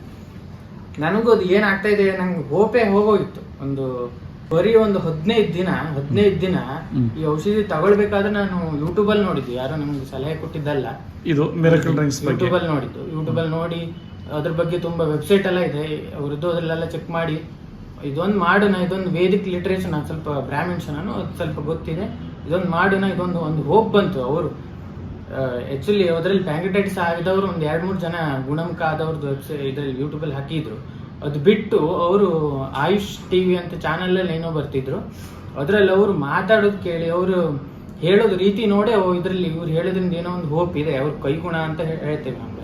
ನನಗೂ ಅದು ಏನಾಗ್ತಾ ಇದೆ ನಂಗೆ ಹೋಪೇ ಹೋಗೋಗಿತ್ತು. ಬರೀ ಒಂದು 15 ದಿನ ಈ ಔಷಧಿ ತಗೊಳ್ಬೇಕಾದ್ರೆ ನಾನು ಯೂಟ್ಯೂಬ್ ಅಲ್ಲಿ ನೋಡಿದ್ದು, ಯಾರೋ ನಮ್ಗೆ ಸಲಹೆ ಕೊಟ್ಟಿದ್ದಲ್ಲ, ಇದು ಮಿರಕಲ್ ಡ್ರಿಂಕ್ಸ್ ಯೂಟ್ಯೂಬ್ ಅಲ್ಲಿ ನೋಡಿದ್ದು. ಯೂಟ್ಯೂಬ್ ಅಲ್ಲಿ ನೋಡಿ ಅದ್ರ ಬಗ್ಗೆ ತುಂಬಾ ವೆಬ್ಸೈಟ್ ಎಲ್ಲ ಇದೆ, ಅವ್ರದ್ದು ಅದ್ರಲ್ಲೆಲ್ಲ ಚೆಕ್ ಮಾಡಿ ಇದೊಂದು ಮಾಡೋಣ, ಇದೊಂದು ವೇದಿಕ್ ಲಿಟ್ರೇಚರ್, ನಾನು ಸ್ವಲ್ಪ ಬ್ರಾಹ್ಮಿಣ್ಸ್, ನಾನು ಅದು ಸ್ವಲ್ಪ ಗೊತ್ತಿದೆ, ಇದೊಂದು ಮಾಡೋಣ, ಒಂದು ಹೋಪ್ ಬಂತು. ಅವರು ಆಕ್ಚುಲಿ ಅದ್ರಲ್ಲಿ ಪ್ಯಾಂಕ್ರಿಟೈಟಿಸ್ ಆಗಿದವರು ಒಂದು 2-3 ಜನ ಗುಣಮುಖ ಆದವ್ರದ್ದು ವೆಬ್ಸೈಟ್ ಇದ್ರಲ್ಲಿ ಯೂಟ್ಯೂಬ್ ಅಲ್ಲಿ ಹಾಕಿದ್ರು. ಅದು ಬಿಟ್ಟು ಅವರು ಆಯುಷ್ ಟಿವಿ ಅಂತ ಚಾನಲ್ ಅಲ್ಲಿ ಏನೋ ಬರ್ತಿದ್ರು, ಅದ್ರಲ್ಲಿ ಅವರು ಮಾತಾಡೋದು ಕೇಳಿ, ಅವರು ಹೇಳೋದು ರೀತಿ ನೋಡೇ ಇದ್ರಲ್ಲಿ ಇವ್ರು ಹೇಳೋದ್ರಿಂದ ಏನೋ ಒಂದು ಹೋಪ್ ಇದೆ, ಅವ್ರ ಕೈಗುಣ ಅಂತ ಹೇಳ್ತೇವೆ ನಾವು.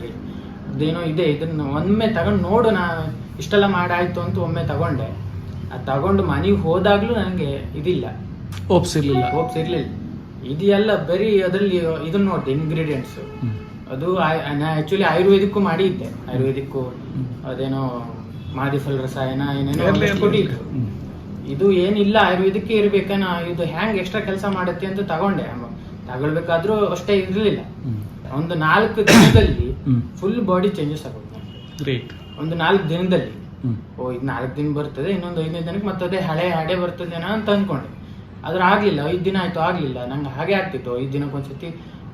ಅದೇನೋ ಇದೆ, ಇದನ್ನ ಒಮ್ಮೆ ತಗೊಂಡು ನೋಡೋಣ, ಇಷ್ಟೆಲ್ಲ ಮಾಡಾಯ್ತು ಅಂತ ಒಮ್ಮೆ ತಗೊಂಡೆ. ಅದು ತಗೊಂಡು ಮನೆಗೆ ಹೋದಾಗ್ಲೂ ನನಗೆ ಇದಿಲ್ಲ, ಹೋಪ್ಸ್ ಇರ್ಲಿಲ್ಲ. ಇದೆಲ್ಲ ಬರೀ ಅದರಲ್ಲಿ ಇದನ್ನ ನೋಡಿದೆ ಇಂಗ್ರೀಡಿಯೆಂಟ್ಸ್. ಅದು ನಾ ಆಕ್ಚುಲಿ ಆಯುರ್ವೇದಿಕ್ಕೂ ಮಾಡಿದ್ದೆ, ಆಯುರ್ವೇದಿಕ್ಕೂ ಅದೇನೋ ಮಾದಿಫಲ್ ರಸಾಯನ ಏನೇನೋ ಕೊಟ್ಟಿದ್ರು. ಇದು ಏನಿಲ್ಲ ಆಯುರ್ವೇದಕ್ಕೆ ಇರ್ಬೇಕನ, ಇದು ಹ್ಯಾಂಗ್ ಎಕ್ಸ್ಟ್ರಾ ಕೆಲಸ ಮಾಡುತ್ತೆ ಅಂತ ತಗೊಂಡೆ. ತಗೊಳ್ಬೇಕಾದ್ರೂ ಅಷ್ಟೇ ಇರ್ಲಿಲ್ಲ. ಒಂದು 4 ದಿನದಲ್ಲಿ ಫುಲ್ ಬಾಡಿ ಚೇಂಜಸ್ ಆಗೋದು. ಒಂದು 4 ದಿನದಲ್ಲಿ ಇದು 4 ದಿನ ಬರ್ತದೆ, ಇನ್ನೊಂದು 5ನೇ ದಿನಕ್ಕೆ ಮತ್ತದೇ ಹಳೆ ಬರ್ತದೇನೋ ಅಂತ ಅನ್ಕೊಂಡೆ. ಆದ್ರೆ ಆಗ್ಲಿಲ್ಲ. 5 ದಿನ ಆಯ್ತು, ಆಗ್ಲಿಲ್ಲ. ನಂಗೆ ಹಾಗೆ ಆಗ್ತಿತ್ತು. 5 ದಿನಕ್ಕೆ ಒಂದ್ಸತಿ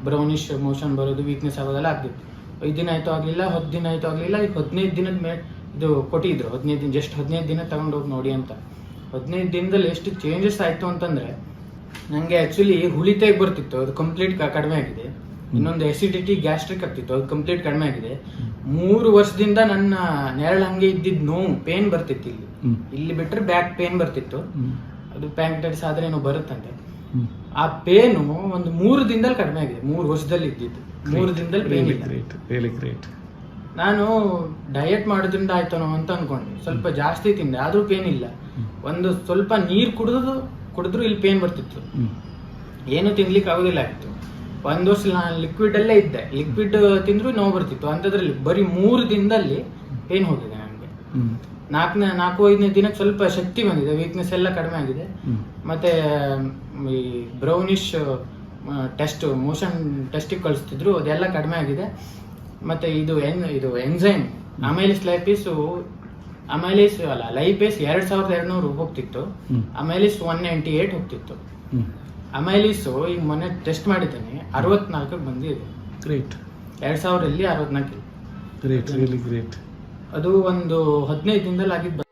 ಬ್ರೌನಿಶ್ ಮೋಷನ್ ಬರೋದು, ವೀಕ್ನೆಸ್ ಆಗೋದೆಲ್ಲ ಆಗ್ತಿತ್ತು. 5 ದಿನ ಆಯ್ತು ಆಗ್ಲಿಲ್ಲ, 10 ದಿನ ಆಯ್ತು ಆಗ್ಲಿಲ್ಲ. ಈಗ 15 ದಿನದ ಮೇಲೆ ಇದು ಕೊಟ್ಟಿದ್ರು, 15 ದಿನ, ಜಸ್ಟ್ 15 ದಿನ ತಗೊಂಡೋಗಿ ನೋಡಿ ಅಂತ. 15 ದಿನದಲ್ಲಿ ಎಷ್ಟು ಚೇಂಜಸ್ ಆಯ್ತು ಅಂತಂದ್ರೆ, ನಂಗೆ ಆಕ್ಚುಲಿ ಹುಳಿತಾಗಿ ಬರ್ತಿತ್ತು, ಅದು ಕಂಪ್ಲೀಟ್ ಕಡಿಮೆ ಆಗಿದೆ. ಇನ್ನೊಂದು ಎಸಿಡಿಟಿ, ಗ್ಯಾಸ್ಟ್ರಿಕ್ ಆಗ್ತಿತ್ತು, ಅದು ಕಂಪ್ಲೀಟ್ ಕಡಿಮೆ ಆಗಿದೆ. 3 ವರ್ಷದಿಂದ ನನ್ನ ನೆರಳು ಹಂಗೆ ಇದ್ದಿದ್ದು ನೋವು, ಪೇನ್ ಬರ್ತಿತ್ತು. ಇಲ್ಲಿ ಬಿಟ್ರೆ ಬ್ಯಾಕ್ ಪೇನ್ ಬರ್ತಿತ್ತು. ಅದು ಪ್ಯಾಂಕ್ರಿಟೈಟಿಸ್ ಆದ್ರೆ ಏನೋ ಬರುತ್ತಂತೆ. ಆ ಪೇನು ಒಂದು 3 ದಿನದಲ್ಲಿ ಕಡಿಮೆ ಆಗಿದೆ. 3 ವರ್ಷದಲ್ಲಿ ಇದ್ದಿದ್ದು 3 ದಿನದಲ್ಲಿ ಪೇನ್ ಇಲ್ಲ. ನಾನು ಡಯಟ್ ಮಾಡೋದ್ರಿಂದ ಆಯ್ತಾನೋ ಅಂತ ಅನ್ಕೊಂಡೆ, ಸ್ವಲ್ಪ ಜಾಸ್ತಿ ತಿಂದೆ, ಆದ್ರೂ ಪೇನ್ ಇಲ್ಲ. ಒಂದು ಸ್ವಲ್ಪ ನೀರ್ ಕುಡಿದ್ರು ಇಲ್ಲಿ ಪೇನ್ ಬರ್ತಿತ್ತು, ಏನು ತಿನ್ಲಿಕ್ಕೆ ಆಗೋದಿಲ್ಲ ಆಗಿತ್ತು. 1 ವರ್ಷ ನಾನು ಲಿಕ್ವಿಡ್ ಅಲ್ಲೇ ಇದ್ದೆ, ಲಿಕ್ವಿಡ್ ತಿಂದ್ರು ನೋವು ಬರ್ತಿತ್ತು. ಅಂತದ್ರಲ್ಲಿ ಬರೀ 3 ದಿನದಲ್ಲಿ ಪೇನ್ ಹೋಗಿದೆ ನನಗೆ. 4-5ನೇ ದಿನಕ್ಕೆ ಸ್ವಲ್ಪ ಶಕ್ತಿ ಬಂದಿದೆ, ವೀಕ್ನೆಸ್ ಎಲ್ಲ ಕಡಿಮೆ ಆಗಿದೆ. ಮತ್ತೆ ಈ ಬ್ರೌನಿಶ್ ಟೆಸ್ಟ್, ಮೋಷನ್ ಟೆಸ್ಟಿಗೆ ಕಳಿಸ್ತಿದ್ರು, ಅದೆಲ್ಲ ಕಡಿಮೆ ಆಗಿದೆ. ಮತ್ತೆ ಇದು ಎನ್ಸೈಮ್ ಅಮೈಲೇಸ್ ಲೈಪೇಸ್ 2200 ಹೋಗ್ತಿತ್ತು, ಅಮೈಲೇಸ್ 198 ಹೋಗ್ತಿತ್ತು. ಅಮೈಲೇಸ್ ಈಗ ಮೊನ್ನೆ ಟೆಸ್ಟ್ ಮಾಡಿದ್ದೇನೆ, 64ಕ್ಕೆ ಬಂದಿದೆ. 2000 64. ಅದು ಒಂದು 15 ದಿನದಲ್ಲಿ ಆಗಿದ್ದು.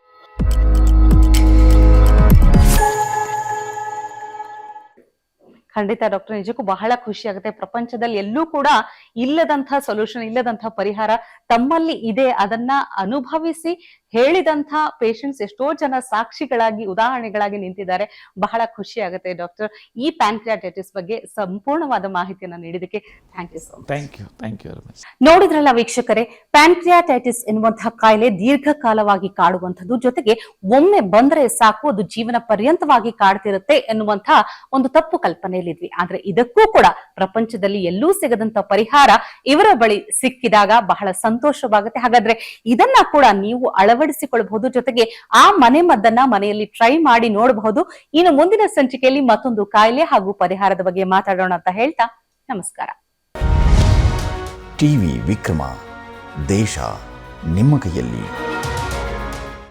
ಖಂಡಿತ ಡಾಕ್ಟರ್, ನಿಜಕ್ಕೂ ಬಹಳ ಖುಷಿ ಆಗುತ್ತೆ. ಪ್ರಪಂಚದಲ್ಲಿ ಎಲ್ಲೂ ಕೂಡ ಇಲ್ಲದಂತಹ ಸೊಲ್ಯೂಷನ್, ಇಲ್ಲದಂತಹ ಪರಿಹಾರ ತಮ್ಮಲ್ಲಿ ಇದೆ. ಅದನ್ನ ಅನುಭವಿಸಿ ಹೇಳಿದಂತ ಪೇಷಂಟ್ಸ್ ಎಷ್ಟೋ ಜನ ಸಾಕ್ಷಿಗಳಾಗಿ, ಉದಾಹರಣೆಗಳಾಗಿ ನಿಂತಿದ್ದಾರೆ. ಬಹಳ ಖುಷಿ ಆಗುತ್ತೆ ಡಾಕ್ಟರ್. ಈ ಪ್ಯಾಂಕ್ರಿಯಾಟೈಟಿಸ್ ಬಗ್ಗೆ ಸಂಪೂರ್ಣವಾದ ಮಾಹಿತಿಯನ್ನು ನೀಡಿದಕ್ಕೆ thank you so much. Thank you very much. ನೋಡಿದ್ರಲ್ಲ ವೀಕ್ಷಕರೇ, ಪ್ಯಾಂಕ್ರಿಯಾಟೈಟಿಸ್ ಎನ್ನುವಂತಹ ಕಾಯಿಲೆ ದೀರ್ಘಕಾಲವಾಗಿ ಕಾಡುವಂಥದ್ದು, ಜೊತೆಗೆ ಒಮ್ಮೆ ಬಂದ್ರೆ ಸಾಕು ಅದು ಜೀವನ ಪರ್ಯಂತವಾಗಿ ಕಾಡ್ತಿರುತ್ತೆ ಎನ್ನುವಂತಹ ಒಂದು ತಪ್ಪು ಕಲ್ಪನೆಯಲ್ಲಿದ್ವಿ. ಆದ್ರೆ ಇದಕ್ಕೂ ಕೂಡ ಪ್ರಪಂಚದಲ್ಲಿ ಎಲ್ಲೂ ಸಿಗದಂತ ಪರಿಹಾರ ಇವರ ಬಳಿ ಸಿಕ್ಕಿದಾಗ ಬಹಳ ಸಂತೋಷವಾಗುತ್ತೆ. ಹಾಗಾದ್ರೆ ಇದನ್ನ ಕೂಡ ನೀವು ಅಳವಡಿಸಿಕೊಳ್ಳಬಹುದು, ಜೊತೆಗೆ ಆ ಮನೆಮದ್ದನ್ನ ಮನೆಯಲ್ಲಿ ಟ್ರೈ ಮಾಡಿ ನೋಡಬಹುದು. ಇನ್ನು ಮುಂದಿನ ಸಂಚಿಕೆಯಲ್ಲಿ ಮತ್ತೊಂದು ಕಾಯಿಲೆ ಹಾಗೂ ಪರಿಹಾರದ ಬಗ್ಗೆ ಮಾತಾಡೋಣ ಅಂತ ಹೇಳ್ತಾ ನಮಸ್ಕಾರ. ಟಿವಿ ವಿಕ್ರಮ, ದೇಶ ನಿಮ್ಮ ಕೈಯಲ್ಲಿ.